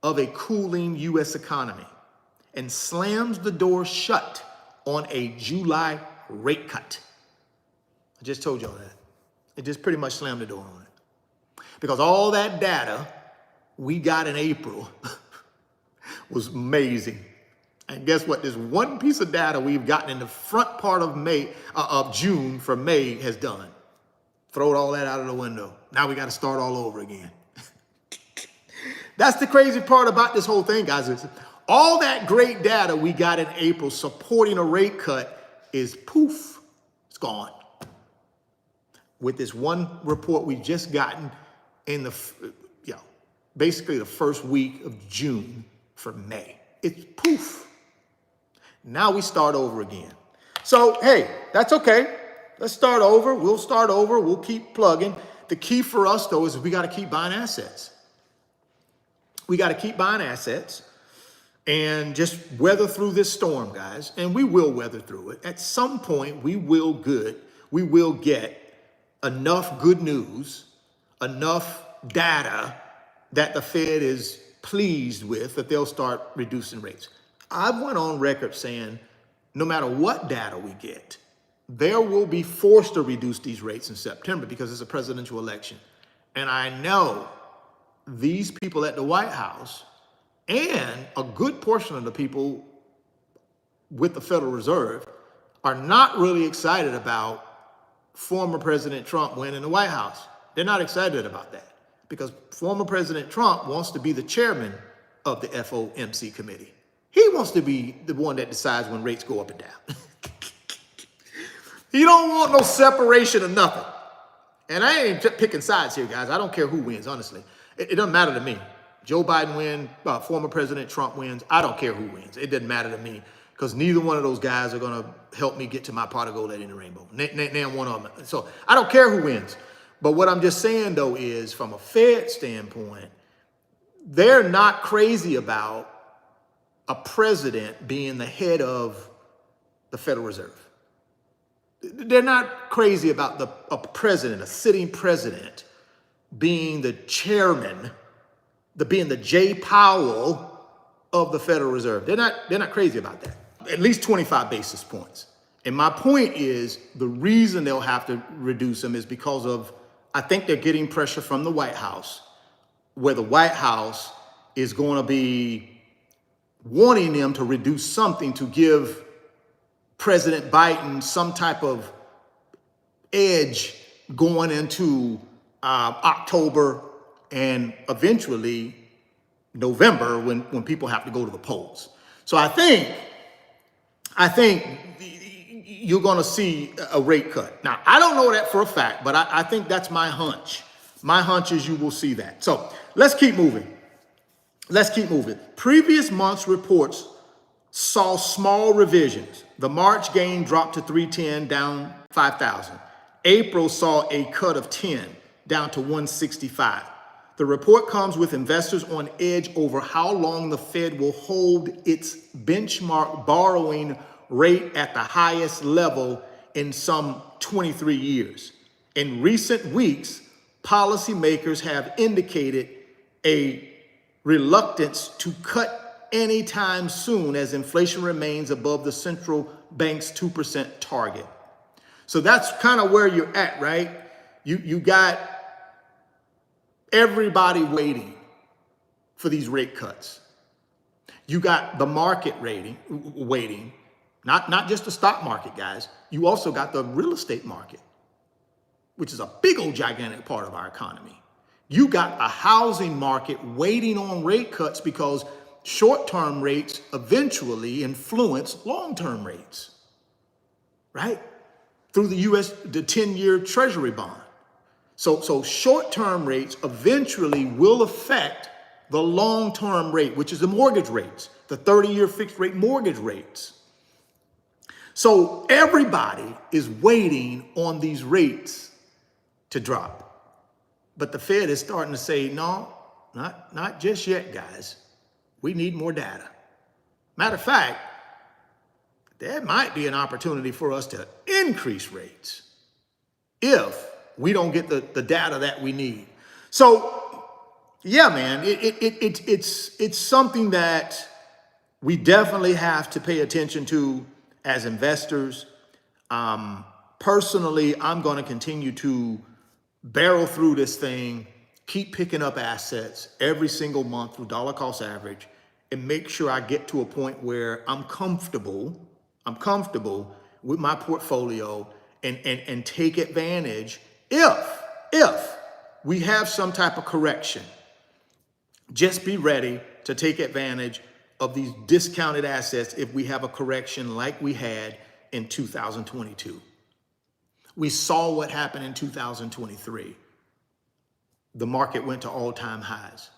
of a cooling U.S. economy and slams the door shut on a July rate cut. I just told y'all that. It just pretty much slammed the door on it. Because all that data we got in April was amazing. And guess what? This one piece of data we've gotten in the front part of June for May has done. Throw all that out of the window. Now we got to start all over again. That's the crazy part about this whole thing, guys. Is all that great data we got in April supporting a rate cut is poof, it's gone. With this one report we've just gotten in basically the first week of June for May. It's poof. Now we start over again. So, hey, that's okay. Let's start over. We'll start over. We'll keep plugging. The key for us, though, is we got to keep buying assets. We got to keep buying assets and just weather through this storm, guys. And we will weather through it. At some point, we will get enough good news, enough data that the Fed is pleased with that they'll start reducing rates. I went on record saying no matter what data we get, they will be forced to reduce these rates in September because it's a presidential election. And I know these people at the White House and a good portion of the people with the Federal Reserve are not really excited about former President Trump winning the White House. They're not excited about that because former President Trump wants to be the chairman of the FOMC committee. He wants to be the one that decides when rates go up and down. He don't want no separation of nothing. And I ain't just picking sides here, guys. I don't care who wins, honestly. It doesn't matter to me. Joe Biden wins, former President Trump wins. I don't care who wins. It doesn't matter to me because neither one of those guys are going to help me get to my pot of gold in the rainbow. Name one of them. So I don't care who wins. But what I'm just saying, though, is from a Fed standpoint, they're not crazy about a president being the head of the Federal Reserve. They're not crazy about a president, a sitting president, being the chairman, being the Jay Powell of the Federal Reserve. They're not crazy about that. At least 25 basis points. And my point is the reason they'll have to reduce them is because of, I think they're getting pressure from the White House, where the White House is going to be wanting them to reduce something to give President Biden some type of edge going into October and eventually November when people have to go to the polls. So I think I think you're going to see a rate cut. Now, I don't know that for a fact, but I think that's my hunch. My hunch is you will see that. So let's keep moving. Let's keep moving. Previous month's reports saw small revisions. The March gain dropped to 310, down 5,000. April saw a cut of 10, down to 165. The report comes with investors on edge over how long the Fed will hold its benchmark borrowing rate at the highest level in some 23 years. In recent weeks, policymakers have indicated a reluctance to cut anytime soon as inflation remains above the central bank's 2% target. So that's kind of where you're at, right? You got everybody waiting for these rate cuts. You got the market waiting, not just the stock market, guys. You also got the real estate market, which is a big old gigantic part of our economy. You got a housing market waiting on rate cuts because short-term rates eventually influence long-term rates, right? Through the the 10-year Treasury bond. So short-term rates eventually will affect the long-term rate, which is the mortgage rates, the 30-year fixed rate mortgage rates. So everybody is waiting on these rates to drop. But the Fed is starting to say, no, not just yet, guys. We need more data. Matter of fact, there might be an opportunity for us to increase rates if we don't get the data that we need. So, yeah, man, it's something that we definitely have to pay attention to as investors. Personally, I'm going to continue to barrel through this thing, keep picking up assets every single month through dollar cost average, and make sure I get to a point where I'm comfortable with my portfolio and take advantage if we have some type of correction. Just be ready to take advantage of these discounted assets if we have a correction like we had in 2022. We saw what happened in 2023. The market went to all-time highs,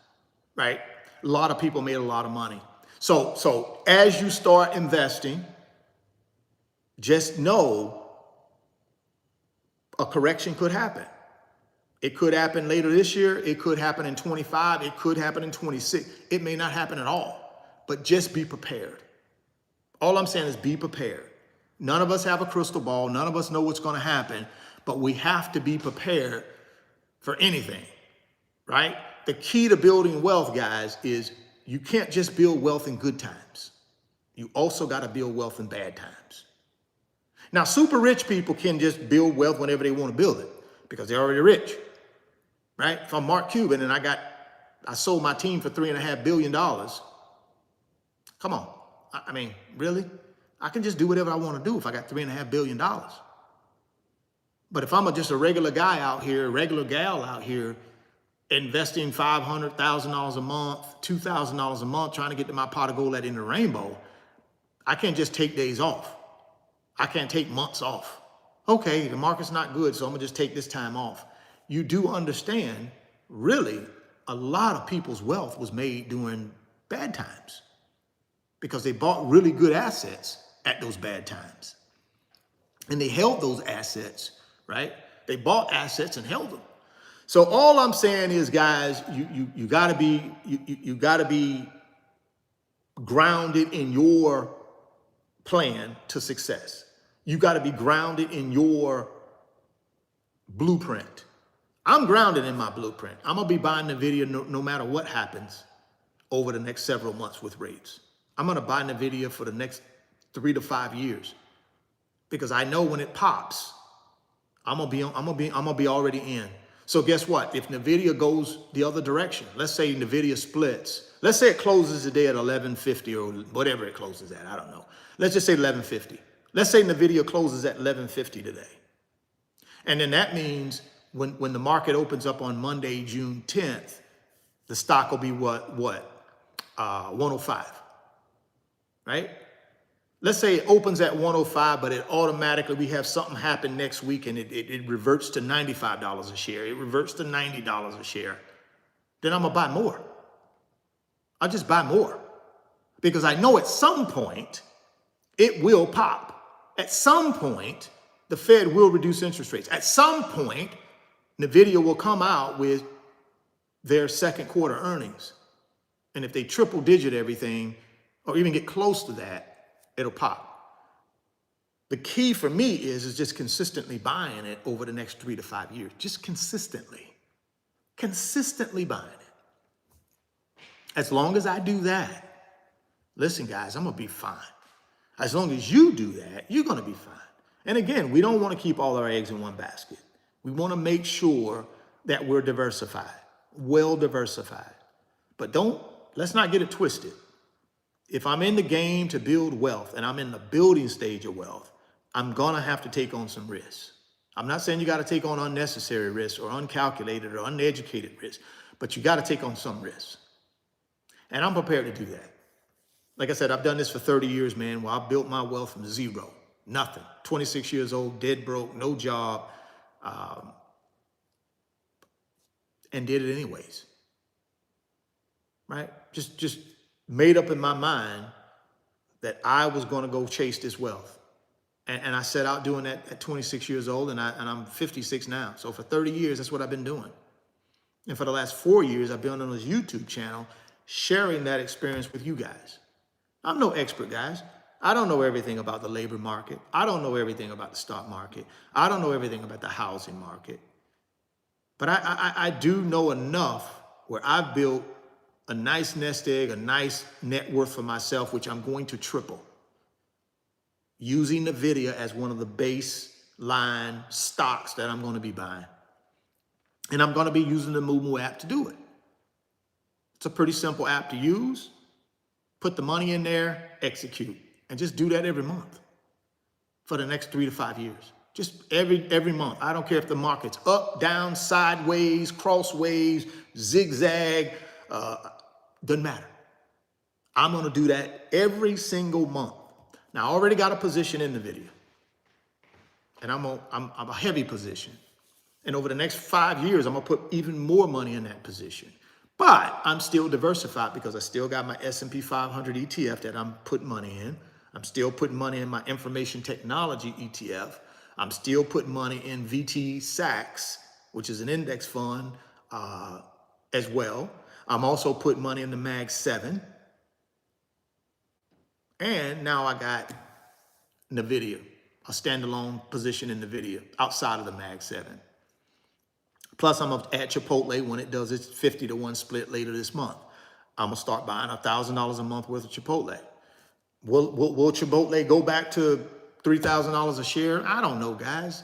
right? A lot of people made a lot of money. So as you start investing, just know a correction could happen. It could happen later this year. It could happen in 25. It could happen in 26. It may not happen at all, but just be prepared. All I'm saying is be prepared. None of us have a crystal ball. None of us know what's going to happen, but we have to be prepared for anything, right? The key to building wealth, guys, is you can't just build wealth in good times. You also got to build wealth in bad times. Now, super rich people can just build wealth whenever they want to build it because they're already rich, right? If I'm Mark Cuban and I sold my team for $3.5 billion. Come on. I mean, really? I can just do whatever I want to do if I got $3.5 billion. But if I'm just a regular guy out here, regular gal out here, investing $500,000 a month, $2,000 a month, trying to get to my pot of gold at the end of the rainbow, I can't just take days off. I can't take months off. Okay, the market's not good, so I'm gonna just take this time off. You do understand, really, a lot of people's wealth was made during bad times because they bought really good assets at those bad times. And they held those assets, right? They bought assets and held them. So all I'm saying is, guys, you gotta be grounded in your plan to success. You gotta be grounded in your blueprint. I'm grounded in my blueprint. I'm gonna be buying Nvidia no matter what happens over the next several months with rates. I'm gonna buy Nvidia for the next 3 to 5 years because I know when it pops, I'm gonna be already in. So guess what? If Nvidia goes the other direction, let's say Nvidia splits. Let's say it closes today at 1150 or whatever it closes at. I don't know. Let's just say 1150. Let's say Nvidia closes at 1150 today. And then that means when the market opens up on Monday, June 10th, the stock will be what? 105, right? let's say it opens at 105, but it automatically, we have something happen next week and it reverts to $95 a share. It reverts to $90 a share. Then I'm gonna buy more. I'll just buy more because I know at some point it will pop. At some point, the Fed will reduce interest rates. At some point, Nvidia will come out with their second quarter earnings. And if they triple digit everything or even get close to that, it'll pop. The key for me is just consistently buying it over the next 3 to 5 years. Just consistently buying it. As long as I do that, listen, guys, I'm gonna be fine. As long as you do that, you're gonna be fine. And again, we don't wanna keep all our eggs in one basket. We wanna make sure that we're diversified, well diversified. But let's not get it twisted. If I'm in the game to build wealth and I'm in the building stage of wealth, I'm gonna have to take on some risks. I'm not saying you gotta take on unnecessary risks or uncalculated or uneducated risks, but you gotta take on some risks. And I'm prepared to do that. Like I said, I've done this for 30 years, man, where I built my wealth from zero, nothing. 26 years old, dead broke, no job, and did it anyways, right? Just made up in my mind that I was gonna go chase this wealth. And I set out doing that at 26 years old, and I'm 56 now. So for 30 years, that's what I've been doing. And for the last 4 years, I've been on this YouTube channel sharing that experience with you guys. I'm no expert, guys. I don't know everything about the labor market. I don't know everything about the stock market. I don't know everything about the housing market. But I do know enough where I've built a nice nest egg, a nice net worth for myself, which I'm going to triple, using Nvidia as one of the baseline stocks that I'm going to be buying. And I'm going to be using the Moo app to do it. It's a pretty simple app to use. Put the money in there, execute, and just do that every month for the next 3 to 5 years. Just every month. I don't care if the market's up, down, sideways, crossways, zigzag, doesn't matter. I'm gonna do that every single month. Now, I already got a position in Nvidia, and I'm a heavy position. And over the next 5 years, I'm gonna put even more money in that position. But I'm still diversified because I still got my S&P 500 ETF that I'm putting money in. I'm still putting money in my information technology ETF. I'm still putting money in VT SAX, which is an index fund as well. I'm also putting money in the Mag 7. And now I got Nvidia, a standalone position in Nvidia outside of the Mag 7. Plus, I'm gonna add Chipotle when it does its 50-to-1 split later this month. I'm gonna start buying $1,000 a month worth of Chipotle. Will Chipotle go back to $3,000 a share? I don't know, guys.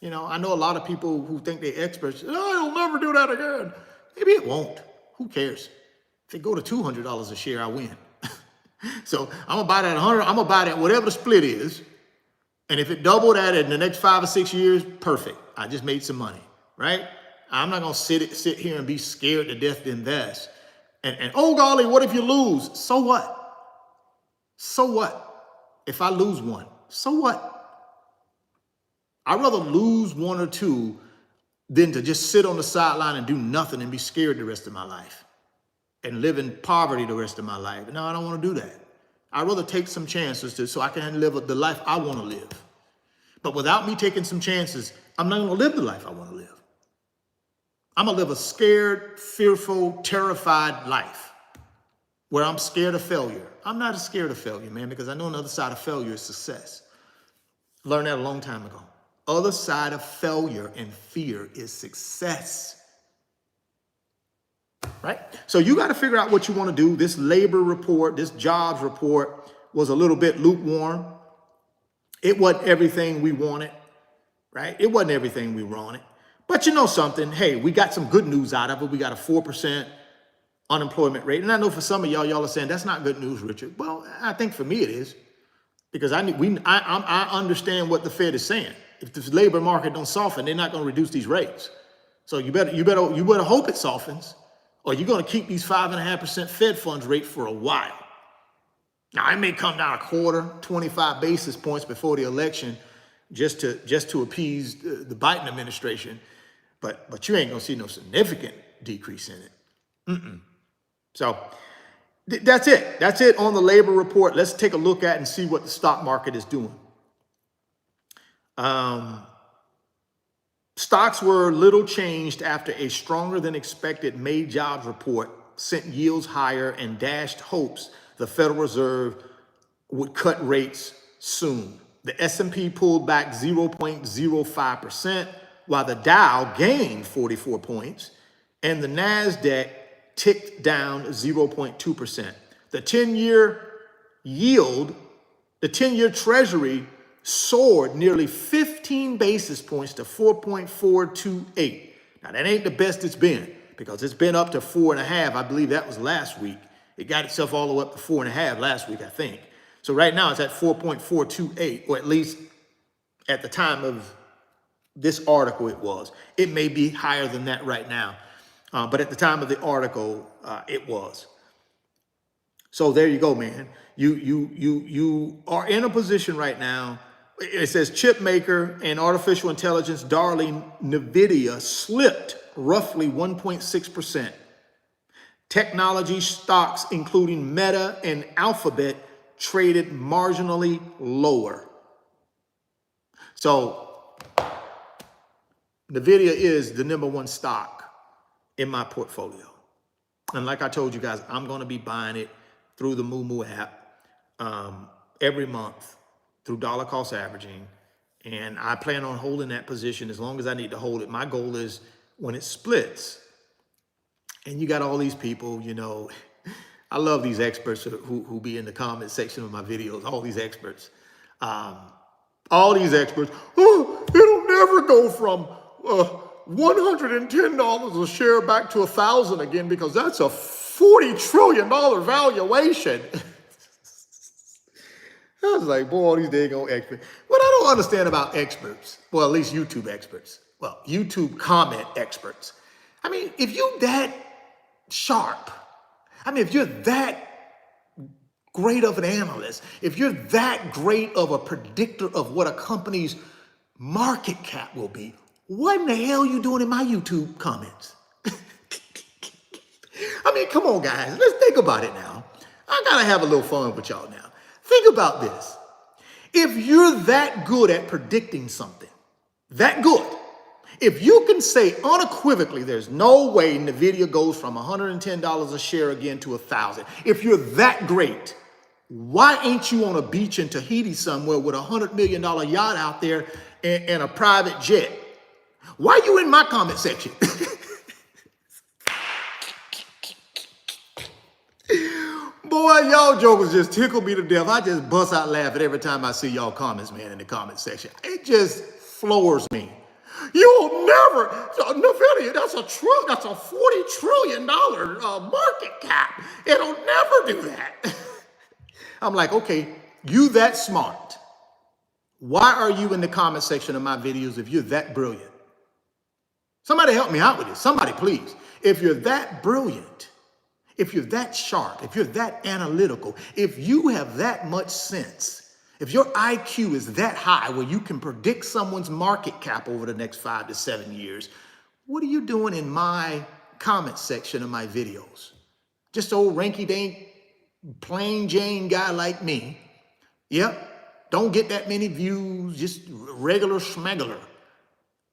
You know, I know a lot of people who think they're experts. Oh, I'll never do that again. Maybe it won't. Who cares? If it go to $200 a share, I win. So I'm gonna buy that 100. I'm gonna buy that whatever the split is, and if it doubled that in the next 5 or 6 years, perfect. I just made some money, right? I'm not gonna sit here and be scared to death to invest. And oh golly, what if you lose? So what? So what? If I lose one, so what? I'd rather lose one or two than to just sit on the sideline and do nothing and be scared the rest of my life and live in poverty the rest of my life. No, I don't want to do that. I'd rather take some chances so I can live the life I want to live. But without me taking some chances, I'm not going to live the life I want to live. I'm going to live a scared, fearful, terrified life where I'm scared of failure. I'm not scared of failure, man, because I know on the other side of failure is success. Learned that a long time ago. Other side of failure and fear is success. Right? So you got to figure out what you want to do. This labor report, this jobs report was a little bit lukewarm. It wasn't everything we wanted, right? It wasn't everything we wanted. But you know something, hey, we got some good news out of it. We got a 4% unemployment rate. And I know for some of y'all are saying, that's not good news, Richard. Well, I think for me it is, because I understand what the Fed is saying. If this labor market don't soften, they're not going to reduce these rates. So you better hope it softens, or you're going to keep these 5.5% Fed funds rate for a while. Now, it may come down a quarter, 25 basis points before the election just to appease the Biden administration, but you ain't gonna see no significant decrease in it. So that's it. That's it on the labor report. Let's take a look at and see what the stock market is doing. Stocks were little changed after a stronger than expected May jobs report sent yields higher and dashed hopes the Federal Reserve would cut rates soon. The S&P pulled back 0.05%, while the Dow gained 44 points, and the NASDAQ ticked down 0.2%. The 10-year yield, the 10-year Treasury soared nearly 15 basis points to 4.428. Now, that ain't the best it's been, because it's been up to 4.5. I believe that was last week. It got itself all the way up to 4.5 last week, I think. So right now it's at 4.428, or at least at the time of this article it was. It may be higher than that right now, but at the time of the article, it was. So there you go, man. You are in a position right now. It says chip maker and artificial intelligence darling Nvidia slipped roughly 1.6%. Technology stocks, including Meta and Alphabet, traded marginally lower. So Nvidia is the #1 stock in my portfolio. And like I told you guys, I'm going to be buying it through the Moo app every month through dollar cost averaging. And I plan on holding that position as long as I need to hold it. My goal is when it splits, and you got all these people, you know, I love these experts who be in the comment section of my videos, all these experts. Oh, it'll never go from $110 a share back to $1,000 again, because that's a $40 trillion valuation. I was like, boy, all these daggone experts. What I don't understand about experts, well, at least YouTube experts, well, YouTube comment experts. I mean, if you're that sharp, I mean, if you're that great of an analyst, if you're that great of a predictor of what a company's market cap will be, what in the hell are you doing in my YouTube comments? I mean, come on, guys. Let's think about it now. I gotta have a little fun with y'all now. Think about this. If you're that good at predicting something, that good, if you can say unequivocally, there's no way Nvidia goes from $110 a share again to $1,000. If you're that great, why ain't you on a beach in Tahiti somewhere with a $100 million yacht out there and a private jet? Why you in my comment section? Boy, y'all jokers just tickle me to death. I just bust out laughing every time I see y'all comments, man, in the comment section. It just floors me. You'll never, Nvidia, that's a $40 trillion market cap. It'll never do that. I'm like, okay, you that smart. Why are you in the comment section of my videos if you're that brilliant? Somebody help me out with this. Somebody, please. If you're that brilliant, if you're that sharp, if you're that analytical, if you have that much sense, if your IQ is that high where you can predict someone's market cap over the next 5 to 7 years, what are you doing in my comment section of my videos? Just old ranky-dink, plain Jane guy like me. Yep, don't get that many views, just regular schmegular.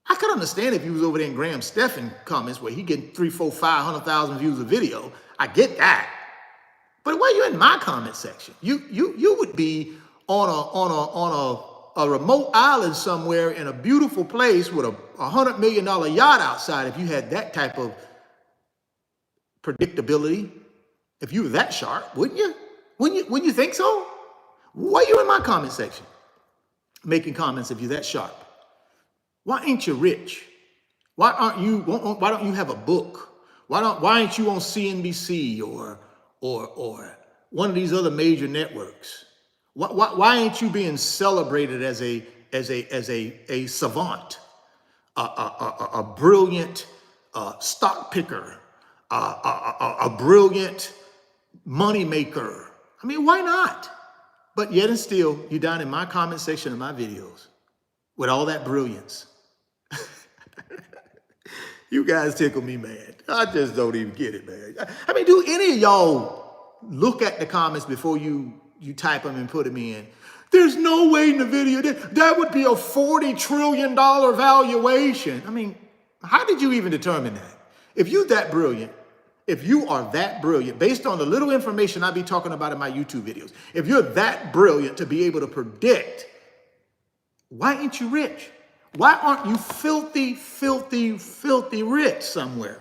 I could understand if you was over there in Graham Stephan comments where he getting 300, 400, 500,000 views a video. I get that. But why are you in my comment section? You would be on a remote island somewhere in a beautiful place with a $100 million yacht outside if you had that type of predictability. If you were that sharp, wouldn't you? Wouldn't you think so? Why are you in my comment section making comments if you're that sharp? Why ain't you rich? Why don't you have a book? Why ain't you on CNBC or one of these other major networks? Why ain't you being celebrated as a savant, a brilliant stock picker, a brilliant money maker? I mean, why not? But yet and still, you're down in my comment section of my videos with all that brilliance. You guys tickle me, man. I just don't even get it, man. I mean, do any of y'all look at the comments before you type them and put them in? There's no way Nvidia, that would be a $40 trillion valuation. I mean, how did you even determine that? If you're that brilliant, if you are that brilliant, based on the little information I be talking about in my YouTube videos, if you're that brilliant to be able to predict, why ain't you rich? Why aren't you filthy, filthy, filthy rich somewhere?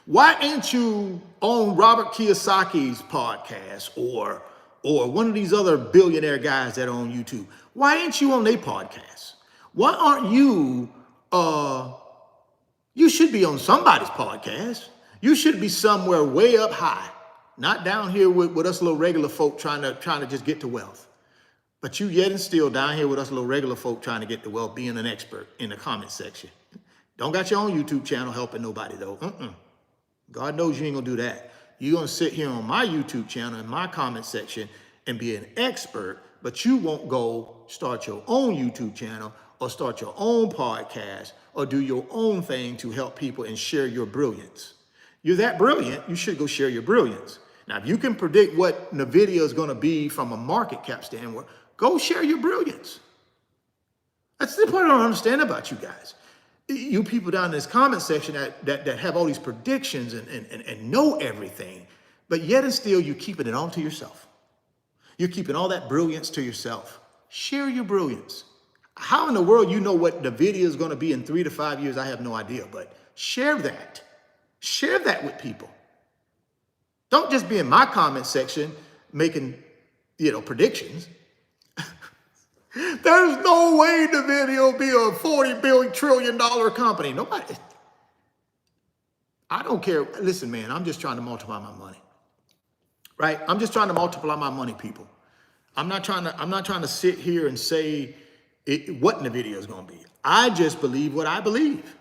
Why ain't you on Robert Kiyosaki's podcast or one of these other billionaire guys that are on YouTube? Why ain't you on their podcast? Why aren't you, you should be on somebody's podcast. You should be somewhere way up high, not down here with us little regular folk trying to just get to wealth. But you yet and still down here with us little regular folk trying to get to wealth, being an expert in the comment section. Don't got your own YouTube channel helping nobody though. God knows you ain't gonna do that. You're gonna sit here on my YouTube channel in my comment section and be an expert, but you won't go start your own YouTube channel or start your own podcast or do your own thing to help people and share your brilliance. You're that brilliant, you should go share your brilliance. Now, if you can predict what Nvidia is gonna be from a market cap standpoint, go share your brilliance. That's the part I don't understand about you guys. You people down in this comment section that have all these predictions and know everything, but yet and still you're keeping it all to yourself. You're keeping all that brilliance to yourself. Share your brilliance. How in the world you know what Nvidia is going to be in 3 to 5 years, I have no idea, but share that. Share that with people. Don't just be in my comment section making, predictions. There's no way Nvidia will be a $40 trillion company. Nobody. I don't care. Listen, man, I'm just trying to multiply my money. Right? I'm just trying to multiply my money, people. I'm not trying to sit here and say what Nvidia is going to be. I just believe what I believe.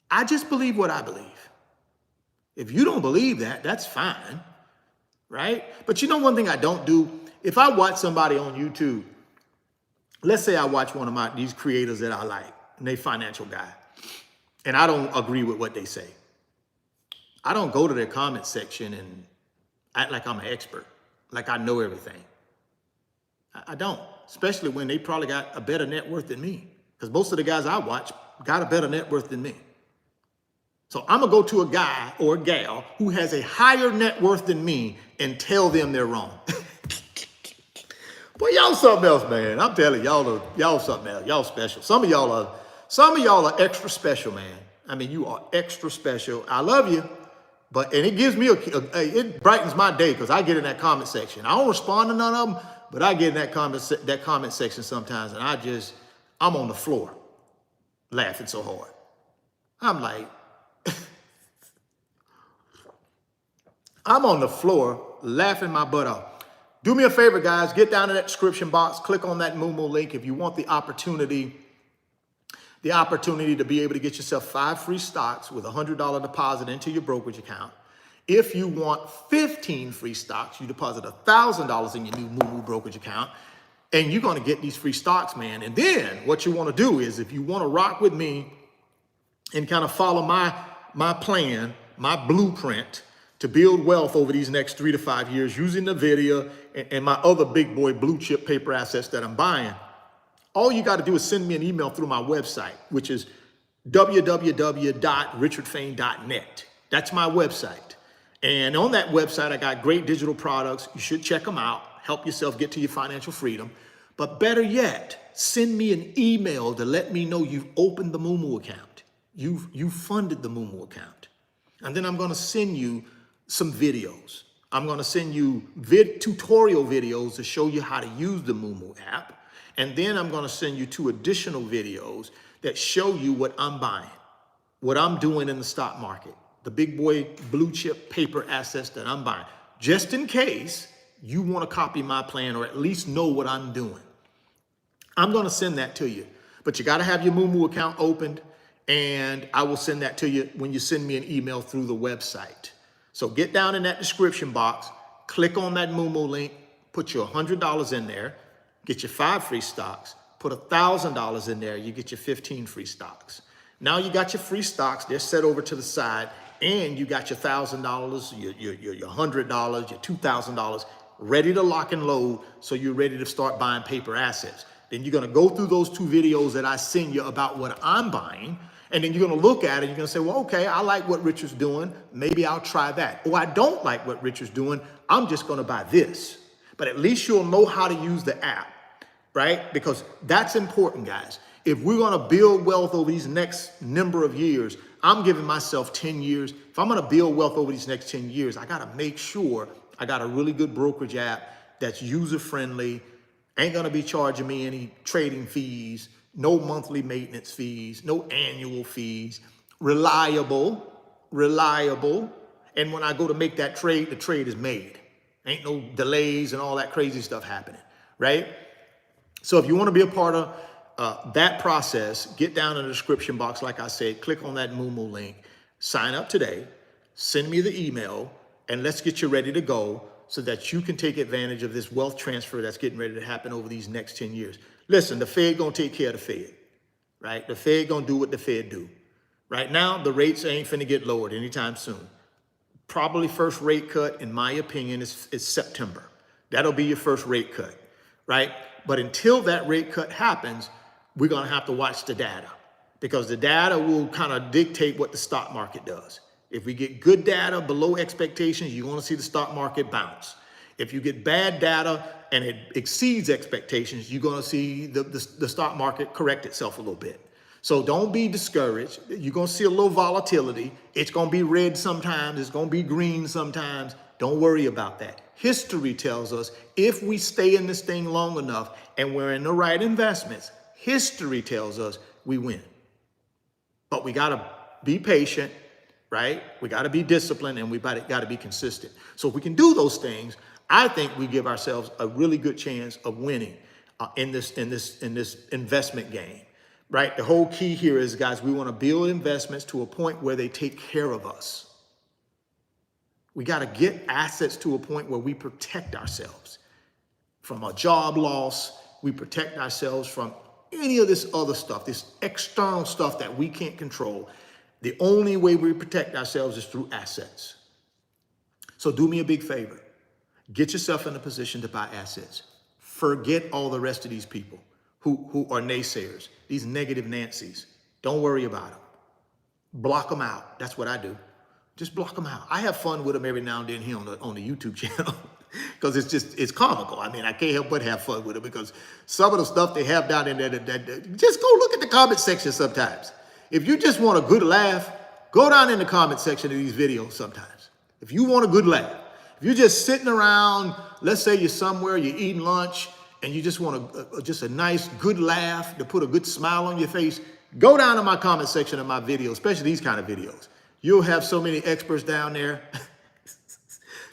I just believe what I believe. If you don't believe that, that's fine. Right? But one thing I don't do, if I watch somebody on YouTube, let's say I watch one of these creators that I like, and they financial guy, and I don't agree with what they say. I don't go to their comment section and act like I'm an expert, like I know everything. I don't, especially when they probably got a better net worth than me, because most of the guys I watch got a better net worth than me. So I'm gonna go to a guy or a gal who has a higher net worth than me and tell them they're wrong. Boy, y'all something else, man. I'm telling y'all something else. Y'all special. Some of y'all are extra special, man. I mean, you are extra special. I love you, and it gives me it brightens my day because I get in that comment section. I don't respond to none of them, but I get in that comment section sometimes, and I'm on the floor laughing so hard. I'm like, I'm on the floor laughing my butt off. Do me a favor, guys. Get down to that description box. Click on that Moomoo link if you want the opportunity to be able to get yourself 5 free stocks with a $100 deposit into your brokerage account. If you want 15 free stocks, you deposit $1,000 in your new Moomoo brokerage account, and you're going to get these free stocks, man. And then what you want to do is, if you want to rock with me and kind of follow my plan, my blueprint to build wealth over these next 3 to 5 years using Nvidia and my other big boy blue chip paper assets that I'm buying, all you got to do is send me an email through my website, which is www.richardfain.net. That's my website. And on that website, I got great digital products. You should check them out. Help yourself get to your financial freedom. But better yet, send me an email to let me know you've opened the Moomoo account. You've funded the Moomoo account. And then I'm going to send you some videos. I'm going to send you tutorial videos to show you how to use the Moomoo app. And then I'm going to send you 2 additional videos that show you what I'm buying, what I'm doing in the stock market, the big boy blue chip paper assets that I'm buying, just in case you want to copy my plan or at least know what I'm doing. I'm going to send that to you, but you got to have your Moomoo account opened, and I will send that to you when you send me an email through the website. So get down in that description box, Click on that Moomoo link, put your $100 in there, get your 5 free stocks, put $1,000 in there, you get your 15 free stocks. Now you got your free stocks, they're set over to the side, and you got your $1,000, your $100, your $2,000 ready to lock and load, so you're ready to start buying paper assets. Then you're gonna go through those 2 videos that I send you about what I'm buying, and then you're gonna look at it, you're gonna say, well, okay, I like what Richard's doing, maybe I'll try that. Or I don't like what Richard's doing, I'm just gonna buy this. But at least you'll know how to use the app, right? Because that's important, guys. If we're gonna build wealth over these next number of years, I'm giving myself 10 years. If I'm gonna build wealth over these next 10 years, I gotta make sure I got a really good brokerage app that's user-friendly, ain't gonna be charging me any trading fees, no monthly maintenance fees, no annual fees, reliable, and when I go to make that trade, the trade is made. Ain't no delays and all that crazy stuff happening, right? So if you wanna be a part of that process, get down in the description box, like I said, click on that Moomoo link, sign up today, send me the email, and let's get you ready to go so that you can take advantage of this wealth transfer that's getting ready to happen over these next 10 years. Listen, the Fed gonna take care of the Fed, right? The Fed gonna do what the Fed do. Right now, the rates ain't finna get lowered anytime soon. Probably first rate cut, in my opinion, is September. That'll be your first rate cut, right? But until that rate cut happens, we're gonna have to watch the data, because the data will kind of dictate what the stock market does. If we get good data below expectations, you're gonna see the stock market bounce. If you get bad data and it exceeds expectations, you're gonna see the stock market correct itself a little bit. So don't be discouraged. You're gonna see a little volatility. It's gonna be red sometimes, it's gonna be green sometimes. Don't worry about that. History tells us if we stay in this thing long enough and we're in the right investments, history tells us we win. But we gotta be patient, right? We gotta be disciplined, and we gotta be consistent. So if we can do those things, I think we give ourselves a really good chance of winning in this investment game, right? The whole key here is, guys, we wanna build investments to a point where they take care of us. We gotta get assets to a point where we protect ourselves from a job loss. We protect ourselves from any of this other stuff, this external stuff that we can't control. The only way we protect ourselves is through assets. So do me a big favor. Get yourself in a position to buy assets. Forget all the rest of these people who are naysayers, these negative Nancys. Don't worry about them. Block them out. That's what I do. Just block them out. I have fun with them every now and then here on the YouTube channel. Because it's comical. I mean, I can't help but have fun with it, because some of the stuff they have down in there, just go look at the comment section sometimes. If you just want a good laugh, go down in the comment section of these videos sometimes. If you want a good laugh, if you're just sitting around, let's say you're somewhere, you're eating lunch, and you just want just a nice, good laugh to put a good smile on your face, go down in my comment section of my videos, especially these kind of videos. You'll have so many experts down there.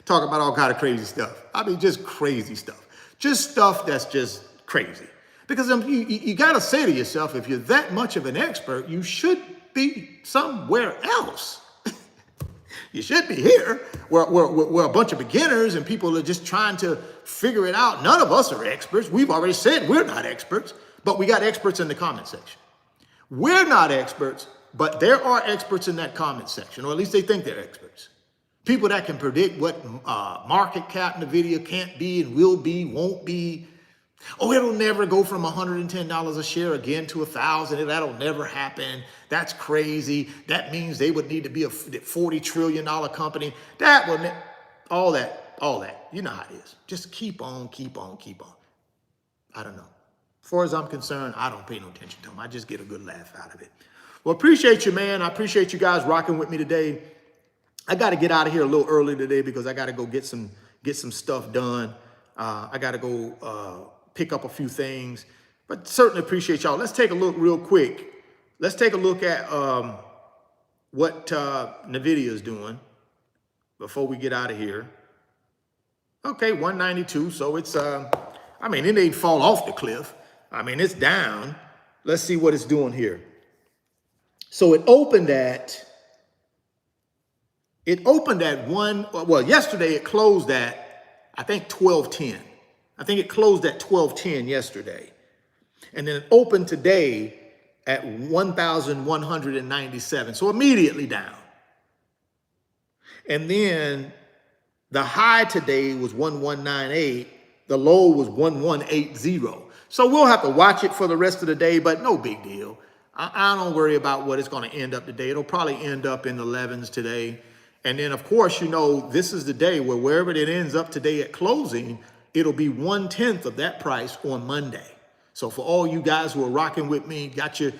Talk about all kind of crazy stuff. I mean, just crazy stuff. Just stuff that's just crazy. Because you got to say to yourself, if you're that much of an expert, you should be somewhere else. You should be here where a bunch of beginners and people are just trying to figure it out. None of us are experts. We've already said we're not experts, but we got experts in the comment section. We're not experts, but there are experts in that comment section, or at least they think they're experts. People that can predict what market cap Nvidia can't be and will be, won't be. Oh, it'll never go from $110 a share again to $1,000. That'll never happen. That's crazy. That means they would need to be a $40 trillion company. That would, all that. You know how it is. Just keep on. I don't know. As far as I'm concerned, I don't pay no attention to them. I just get a good laugh out of it. Well, appreciate you, man. I appreciate you guys rocking with me today. I got to get out of here a little early today because I got to go get some stuff done. I got to go pick up a few things, but certainly appreciate y'all. Let's take a look real quick. Let's take a look at what Nividia is doing before we get out of here. Okay, 192. So it's, I mean, it didn't fall off the cliff. I mean, it's down. Let's see what it's doing here. So it opened at one, well, yesterday it closed at I think 12.10. I think it closed at 12.10 yesterday. And then it opened today at 1,197. So immediately down. And then the high today was 1198. The low was 1180. So we'll have to watch it for the rest of the day, but no big deal. I don't worry about what it's going to end up today. It'll probably end up in the 11s today. And then, of course, you know, this is the day where wherever it ends up today at closing, it'll be 1/10 of that price on Monday. So for all you guys who are rocking with me, got your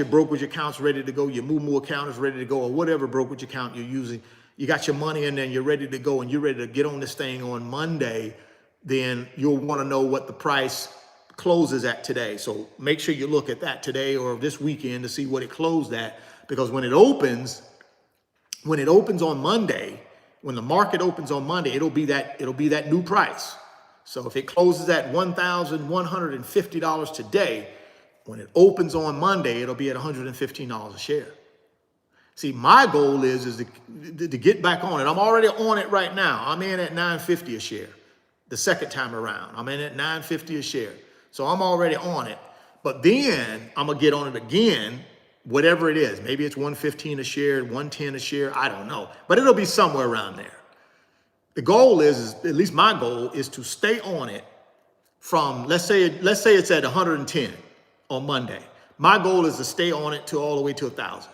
brokerage accounts ready to go, your Moo account is ready to go, or whatever brokerage account you're using, you got your money in there and you're ready to go and you're ready to get on this thing on Monday, then you'll want to know what the price closes at today. So make sure you look at that today or this weekend to see what it closed at, because when it opens on Monday, when the market opens on Monday, it'll be that new price. So if it closes at $1,150 today, when it opens on Monday, it'll be at $115 a share. See, my goal is to get back on it. I'm already on it right now. I'm in at $9.50 a share. The second time around, I'm in at $9.50 a share. So I'm already on it. But then I'm gonna get on it again, whatever it is. Maybe it's $115 a share, $110 a share, I don't know. But it'll be somewhere around there. The goal is at least my goal is to stay on it from, let's say it's at 110 on Monday. My goal is to stay on it to all the way to 1,000.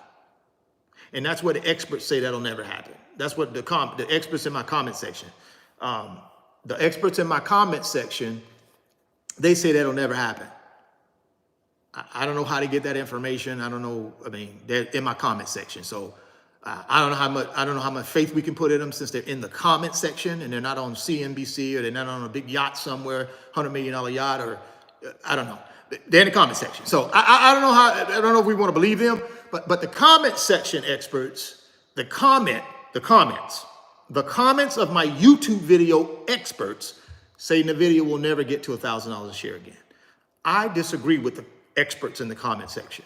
And that's what the experts say that'll never happen. That's what the experts in my comment section. The experts in my comment section, they say that'll never happen. I don't know how to get that information. I don't know. I mean, they're in my comment section. So I don't know how much faith we can put in them, since they're in the comment section and they're not on CNBC or they're not on a big yacht somewhere, $100 million yacht, or I don't know. They're in the comment section. So I don't know I don't know if we want to believe them, but the comment section experts, the comments of my YouTube video experts say Nvidia will never get to $1,000 a share again. I disagree with the experts in the comment section.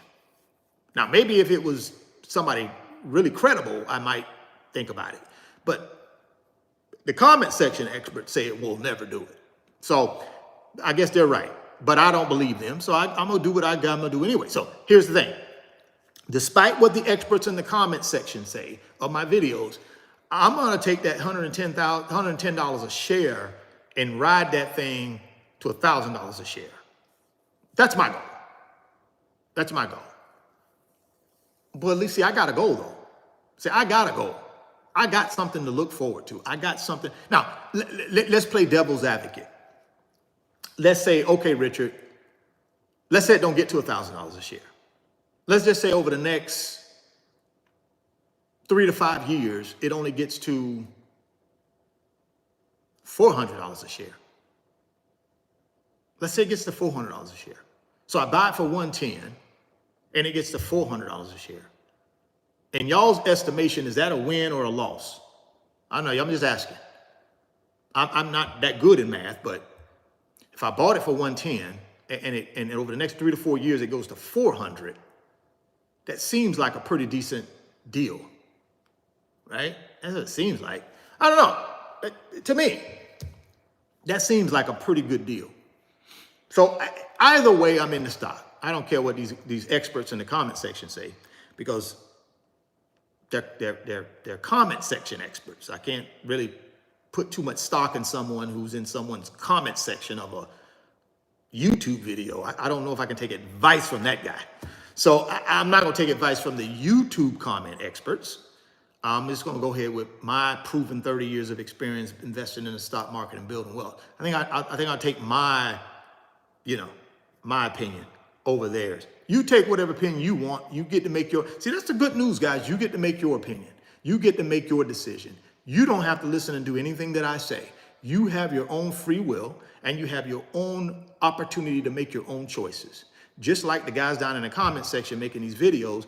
Now, maybe if it was somebody really credible, I might think about it. But the comment section experts say it will never do it. So I guess they're right, but I don't believe them. So I'm gonna do what I'm gonna do anyway. So here's the thing. Despite what the experts in the comment section say of my videos, I'm gonna take that $110 a share and ride that thing to $1,000 a share. That's my goal. That's my goal. But at least, see, I got a goal though. See, I got a goal. I got something to look forward to. I got something. Now, let's play devil's advocate. Let's say, okay, Richard, let's say it don't get to $1,000 a share. Let's just say over the next 3 to 5 years, it only gets to $400 a share. Let's say it gets to $400 a share. So I buy it for $110 and it gets to $400 a share. In y'all's estimation, is that a win or a loss? I know, I'm just asking. I'm not that good in math, but if I bought it for $110 and over the next 3 to 4 years, it goes to $400, that seems like a pretty decent deal, right? That's what it seems like. I don't know. To me, that seems like a pretty good deal. So either way, I'm in the stock. I don't care what these experts in the comment section say, because they're comment section experts. I can't really put too much stock in someone who's in someone's comment section of a YouTube video. I don't know if I can take advice from that guy. So I'm not going to take advice from the YouTube comment experts. I'm just going to go ahead with my proven 30 years of experience investing in the stock market and building wealth. I think I'll take my opinion over theirs. You take whatever opinion you want. You get to make your, see, that's the good news, guys. You get to make your opinion. You get to make your decision. You don't have to listen and do anything that I say. You have your own free will and you have your own opportunity to make your own choices. Just like the guys down in the comment section making these videos,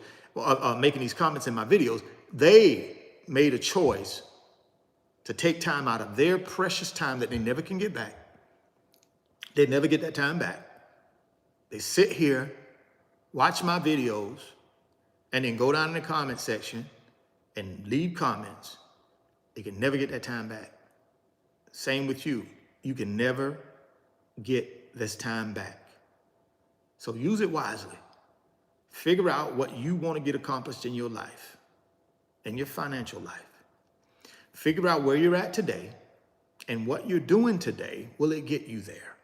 making these comments in my videos, they made a choice to take time out of their precious time that they never can get back. They never get that time back. They sit here, watch my videos, and then go down in the comment section and leave comments. They can never get that time back. Same with you. You can never get this time back. So use it wisely. Figure out what you want to get accomplished in your life, in your financial life. Figure out where you're at today and what you're doing today. Will it get you there?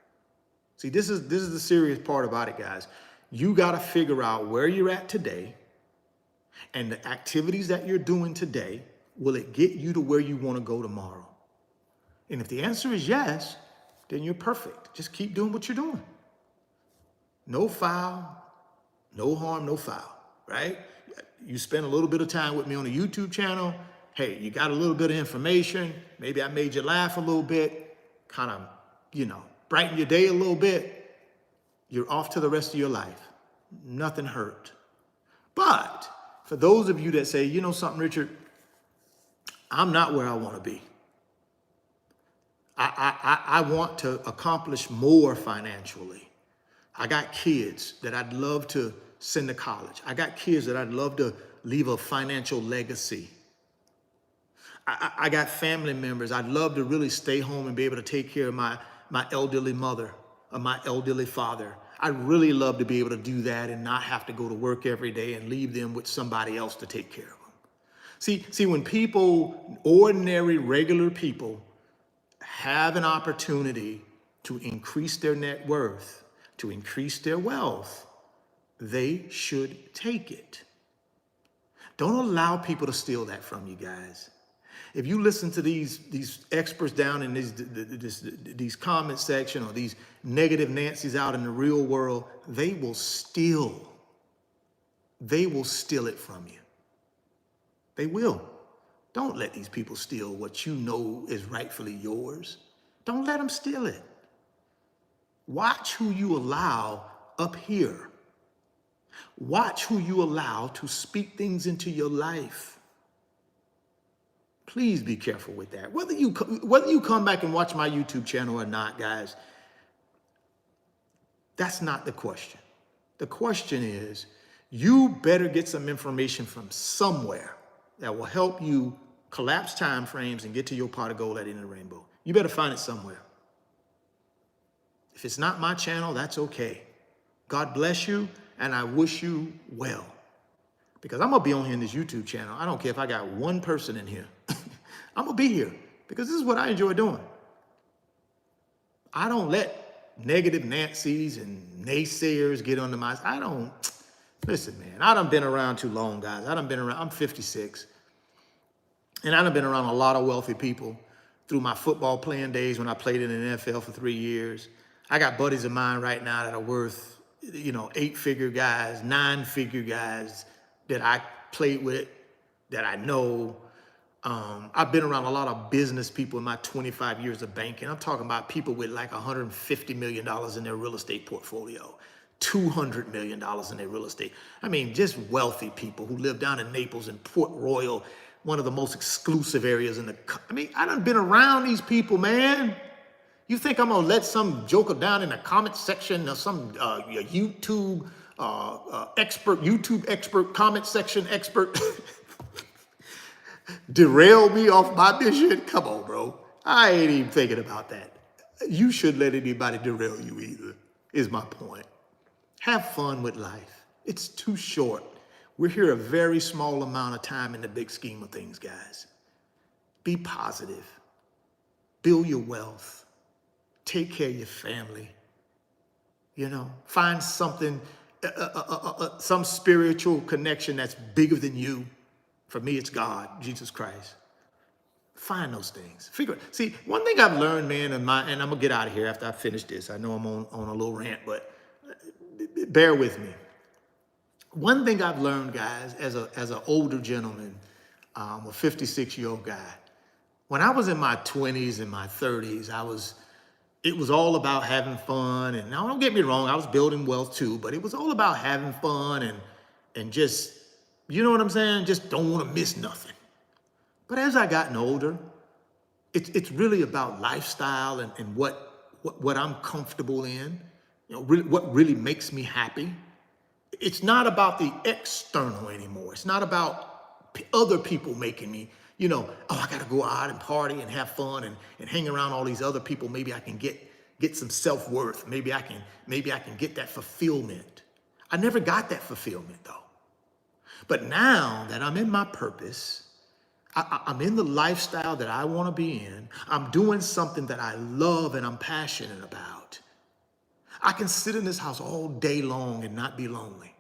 See, this is the serious part about it, guys. You got to figure out where you're at today and the activities that you're doing today. Will it get you to where you want to go tomorrow? And if the answer is yes, then you're perfect. Just keep doing what you're doing. No foul, no harm, no foul, right? You spend a little bit of time with me on the YouTube channel. Hey, you got a little bit of information. Maybe I made you laugh a little bit, kind of, brighten your day a little bit. You're off to the rest of your life. Nothing hurt. But for those of you that say, you know something, Richard, I'm not where I want to be. I want to accomplish more financially. I got kids that I'd love to send to college. I got kids that I'd love to leave a financial legacy. I got family members. I'd love to really stay home and be able to take care of my elderly mother or my elderly father. I'd really love to be able to do that and not have to go to work every day and leave them with somebody else to take care of them. See, when people, ordinary, regular people, have an opportunity to increase their net worth, to increase their wealth, they should take it. Don't allow people to steal that from you, guys. If you listen to these experts down in these comment section or these negative Nancy's out in the real world, they will steal it from you. They will. Don't let these people steal what you know is rightfully yours. Don't let them steal it. Watch who you allow up here. Watch who you allow to speak things into your life. Please be careful with that. Whether you come back and watch my YouTube channel or not, guys, that's not the question. The question is, you better get some information from somewhere that will help you collapse time frames and get to your pot of gold at the end of the rainbow. You better find it somewhere. If it's not my channel, that's okay. God bless you, and I wish you well. Because I'm going to be on here in this YouTube channel. I don't care if I got one person in here. I'm going to be here because this is what I enjoy doing. I don't let negative Nancy's and naysayers get under my... Listen, man, I done been around too long, guys. I'm 56. And I done been around a lot of wealthy people through my football playing days when I played in the NFL for 3 years. I got buddies of mine right now that are worth, 8-figure guys, 9-figure guys that I played with, that I know. I've been around a lot of business people in my 25 years of banking. I'm talking about people with like $150 million in their real estate portfolio, $200 million in their real estate. I mean, just wealthy people who live down in Naples and Port Royal, one of the most exclusive areas in the country. I done been around these people, man. You think I'm gonna let some joker down in the comment section or some YouTube expert, comment section expert derail me off my mission? Come on, bro. I ain't even thinking about that. You shouldn't let anybody derail you either, is my point. Have fun with life. It's too short. We're here a very small amount of time in the big scheme of things, guys. Be positive. Build your wealth. Take care of your family. Find something, some spiritual connection that's bigger than you. For me, it's God, Jesus Christ. Find those things. Figure it. See, one thing I've learned, man, and I'm gonna get out of here after I finish this. I know I'm on a little rant, but bear with me. One thing I've learned, guys, as an older gentleman, a 56-year-old guy, when I was in my 20s and my 30s, it was all about having fun. And now, don't get me wrong, I was building wealth too, but it was all about having fun and just, you know what I'm saying? Just don't want to miss nothing. But as I gotten older, it's really about lifestyle and what I'm comfortable in, what really makes me happy. It's not about the external anymore. It's not about other people making me, Oh, I got to go out and party and have fun and hang around all these other people. Maybe I can get some self-worth. Maybe I can get that fulfillment. I never got that fulfillment though. But now that I'm in my purpose, I'm in the lifestyle that I want to be in. I'm doing something that I love and I'm passionate about. I can sit in this house all day long and not be lonely.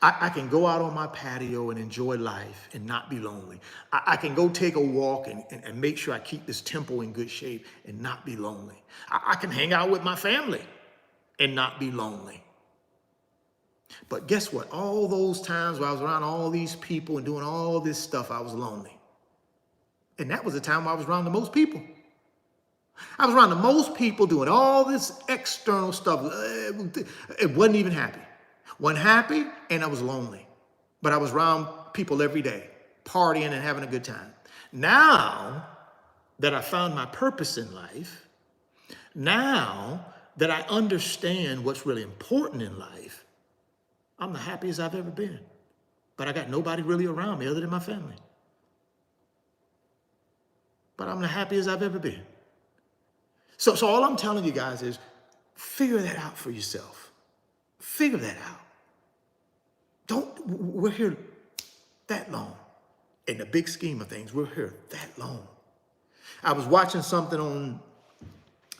I can go out on my patio and enjoy life and not be lonely. I can go take a walk and make sure I keep this temple in good shape and not be lonely. I can hang out with my family and not be lonely. But guess what? All those times where I was around all these people and doing all this stuff, I was lonely. And that was the time where I was around the most people. I was around the most people doing all this external stuff. It wasn't even happy. Wasn't happy, and I was lonely. But I was around people every day, partying and having a good time. Now that I found my purpose in life, now that I understand what's really important in life, I'm the happiest I've ever been. But I got nobody really around me other than my family. But I'm the happiest I've ever been. So all I'm telling you guys is figure that out for yourself. Figure that out. We're here that long. In the big scheme of things, we're here that long. I was watching something on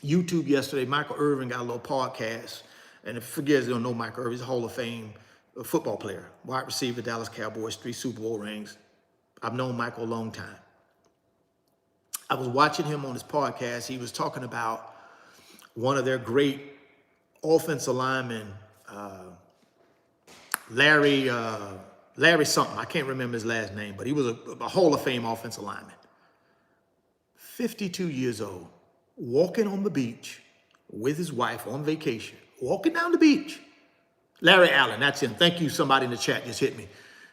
YouTube yesterday. Michael Irvin got a little podcast. And for you guys who don't know Michael Irvin, he's a Hall of Fame football player. Wide receiver, Dallas Cowboys, 3 Super Bowl rings. I've known Michael a long time. I was watching him on his podcast. He was talking about one of their great offensive linemen, Larry something. I can't remember his last name, but he was a Hall of Fame offensive lineman. 52 years old, walking on the beach with his wife on vacation, walking down the beach. Larry Allen, that's him. Thank you, somebody in the chat just hit me.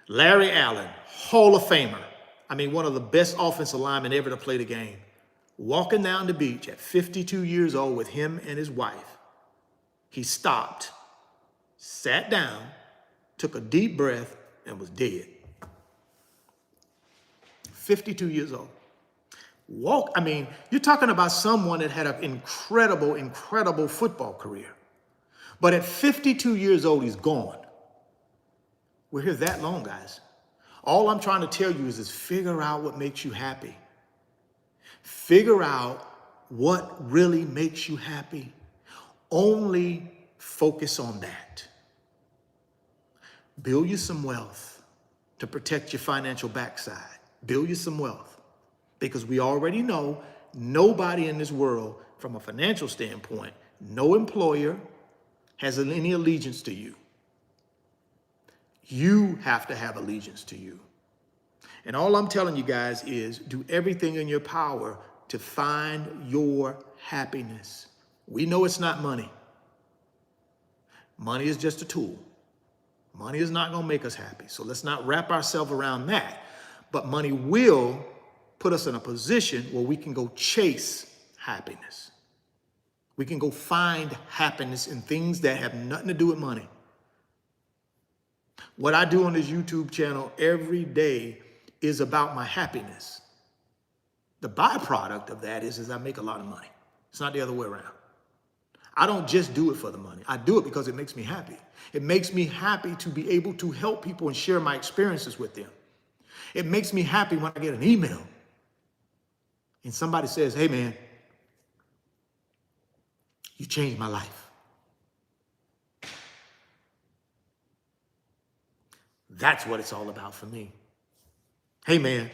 Larry Allen, Hall of Famer. I mean, one of the best offensive linemen ever to play the game. Walking down the beach at 52 years old with him and his wife. He stopped, sat down, took a deep breath, and was dead. 52 years old. You're talking about someone that had an incredible, incredible football career. But at 52 years old, he's gone. We're here that long, guys. All I'm trying to tell you is figure out what makes you happy. Figure out what really makes you happy. Only focus on that. Build you some wealth to protect your financial backside. Build you some wealth. Because we already know nobody in this world, from a financial standpoint, no employer has any allegiance to you. You have to have allegiance to you. And all I'm telling you guys is do everything in your power to find your happiness. We know it's not money. Money is just a tool. Money is not going to make us happy. So let's not wrap ourselves around that. But money will put us in a position where we can go chase happiness. We can go find happiness in things that have nothing to do with money. What I do on this YouTube channel every day is about my happiness. The byproduct of that is I make a lot of money. It's not the other way around. I don't just do it for the money. I do it because it makes me happy. It makes me happy to be able to help people and share my experiences with them. It makes me happy when I get an email and somebody says, hey man, you changed my life. That's what it's all about for me. Hey man,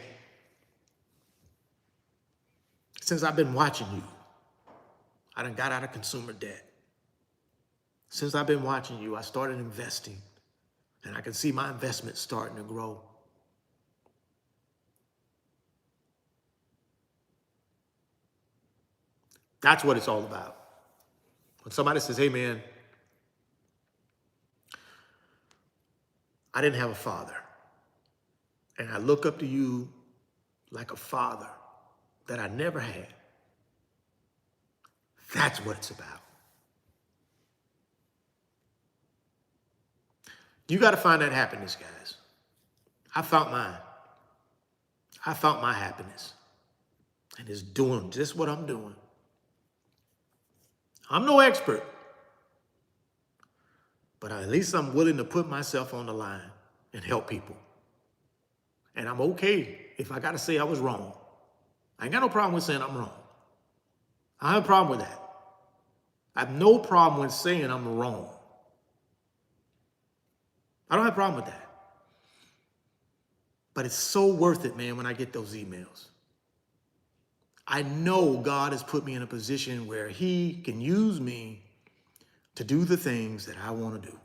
since I've been watching you, I done got out of consumer debt. Since I've been watching you, I started investing, and I can see my investment starting to grow. That's what it's all about. When somebody says, hey man, I didn't have a father, and I look up to you like a father that I never had. That's what it's about. You got to find that happiness, guys. I found mine. I found my happiness. And it's doing just what I'm doing. I'm no expert, but at least I'm willing to put myself on the line and help people. And I'm okay if I got to say I was wrong. I ain't got no problem with saying I'm wrong. I have a problem with that. I have no problem with saying I'm wrong. I don't have a problem with that. But it's so worth it, man, when I get those emails. I know God has put me in a position where he can use me to do the things that I want to do,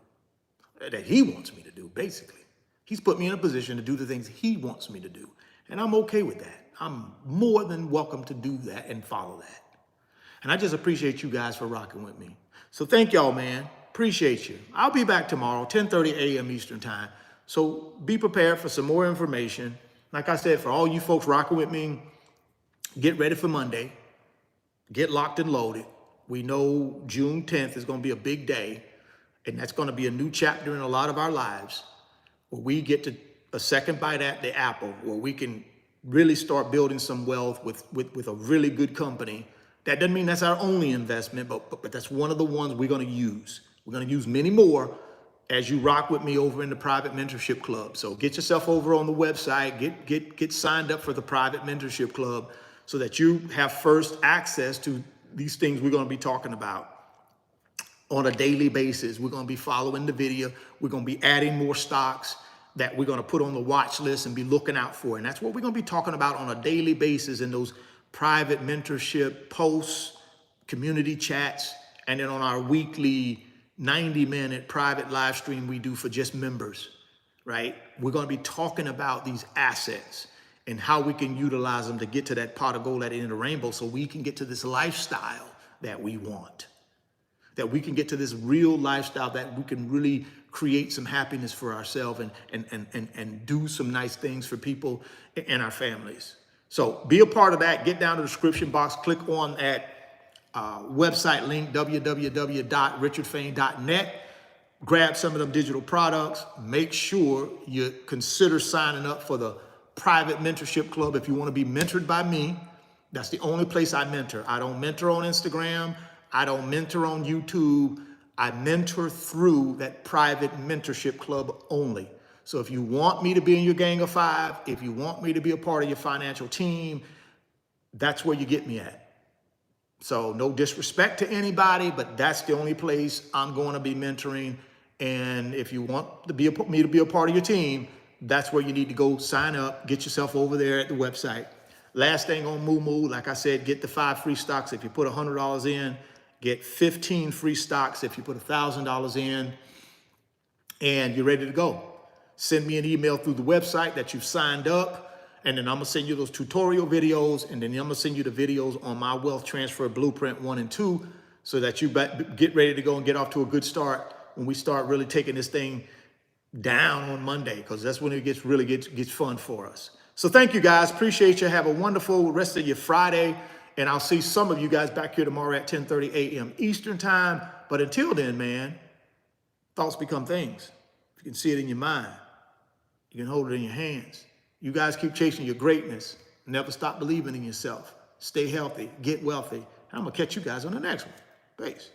that he wants me to do, basically. He's put me in a position to do the things he wants me to do. And I'm okay with that. I'm more than welcome to do that and follow that. And I just appreciate you guys for rocking with me. So thank y'all, man. Appreciate you. I'll be back tomorrow, 10:30 a.m. Eastern time. So be prepared for some more information. Like I said, for all you folks rocking with me, get ready for Monday. Get locked and loaded. We know June 10th is going to be a big day, and that's going to be a new chapter in a lot of our lives where we get to a second bite at the apple, where we can really start building some wealth with a really good company. That doesn't mean that's our only investment, but that's one of the ones we're going to use. We're going to use many more as you rock with me over in the Private Mentorship Club. So get yourself over on the website, get signed up for the Private Mentorship Club so that you have first access to these things we're going to be talking about on a daily basis. We're going to be following Nividia. We're going to be adding more stocks that we're going to put on the watch list and be looking out for. And that's what we're going to be talking about on a daily basis in those private mentorship posts, community chats, and then on our weekly 90-minute private live stream we do for just members, right? We're going to be talking about these assets and how we can utilize them to get to that pot of gold at the end of the rainbow so we can get to this lifestyle that we want, that we can get to this real lifestyle that we can really create some happiness for ourselves and do some nice things for people and our families. So be a part of that. Get down to the description box, click on that website link, www.richardfain.net. Grab some of them digital products. Make sure you consider signing up for the Private Mentorship Club if you want to be mentored by me. That's the only place I mentor. I don't mentor on Instagram. I don't mentor on YouTube. I mentor through that Private Mentorship Club only. So if you want me to be in your gang of five, if you want me to be a part of your financial team, that's where you get me at. So no disrespect to anybody, but that's the only place I'm going to be mentoring. And if you want to be me to be a part of your team, that's where you need to go sign up, get yourself over there at the website. Last thing on Moo, like I said, get the 5 free stocks. If you put $100 in, get 15 free stocks if you put $1,000 in, and you're ready to go. Send me an email through the website that you've signed up, and then I'm gonna send you those tutorial videos, and then I'm gonna send you the videos on my wealth transfer blueprint 1 and 2, so that you get ready to go and get off to a good start when we start really taking this thing down on Monday, because that's when it really gets fun for us. So thank you guys, appreciate you. Have a wonderful rest of your Friday, and I'll see some of you guys back here tomorrow at 10:30 a.m. Eastern time. But until then, man, thoughts become things. If you can see it in your mind, you can hold it in your hands. You guys keep chasing your greatness. Never stop believing in yourself. Stay healthy, get wealthy. And I'm gonna catch you guys on the next one. Peace.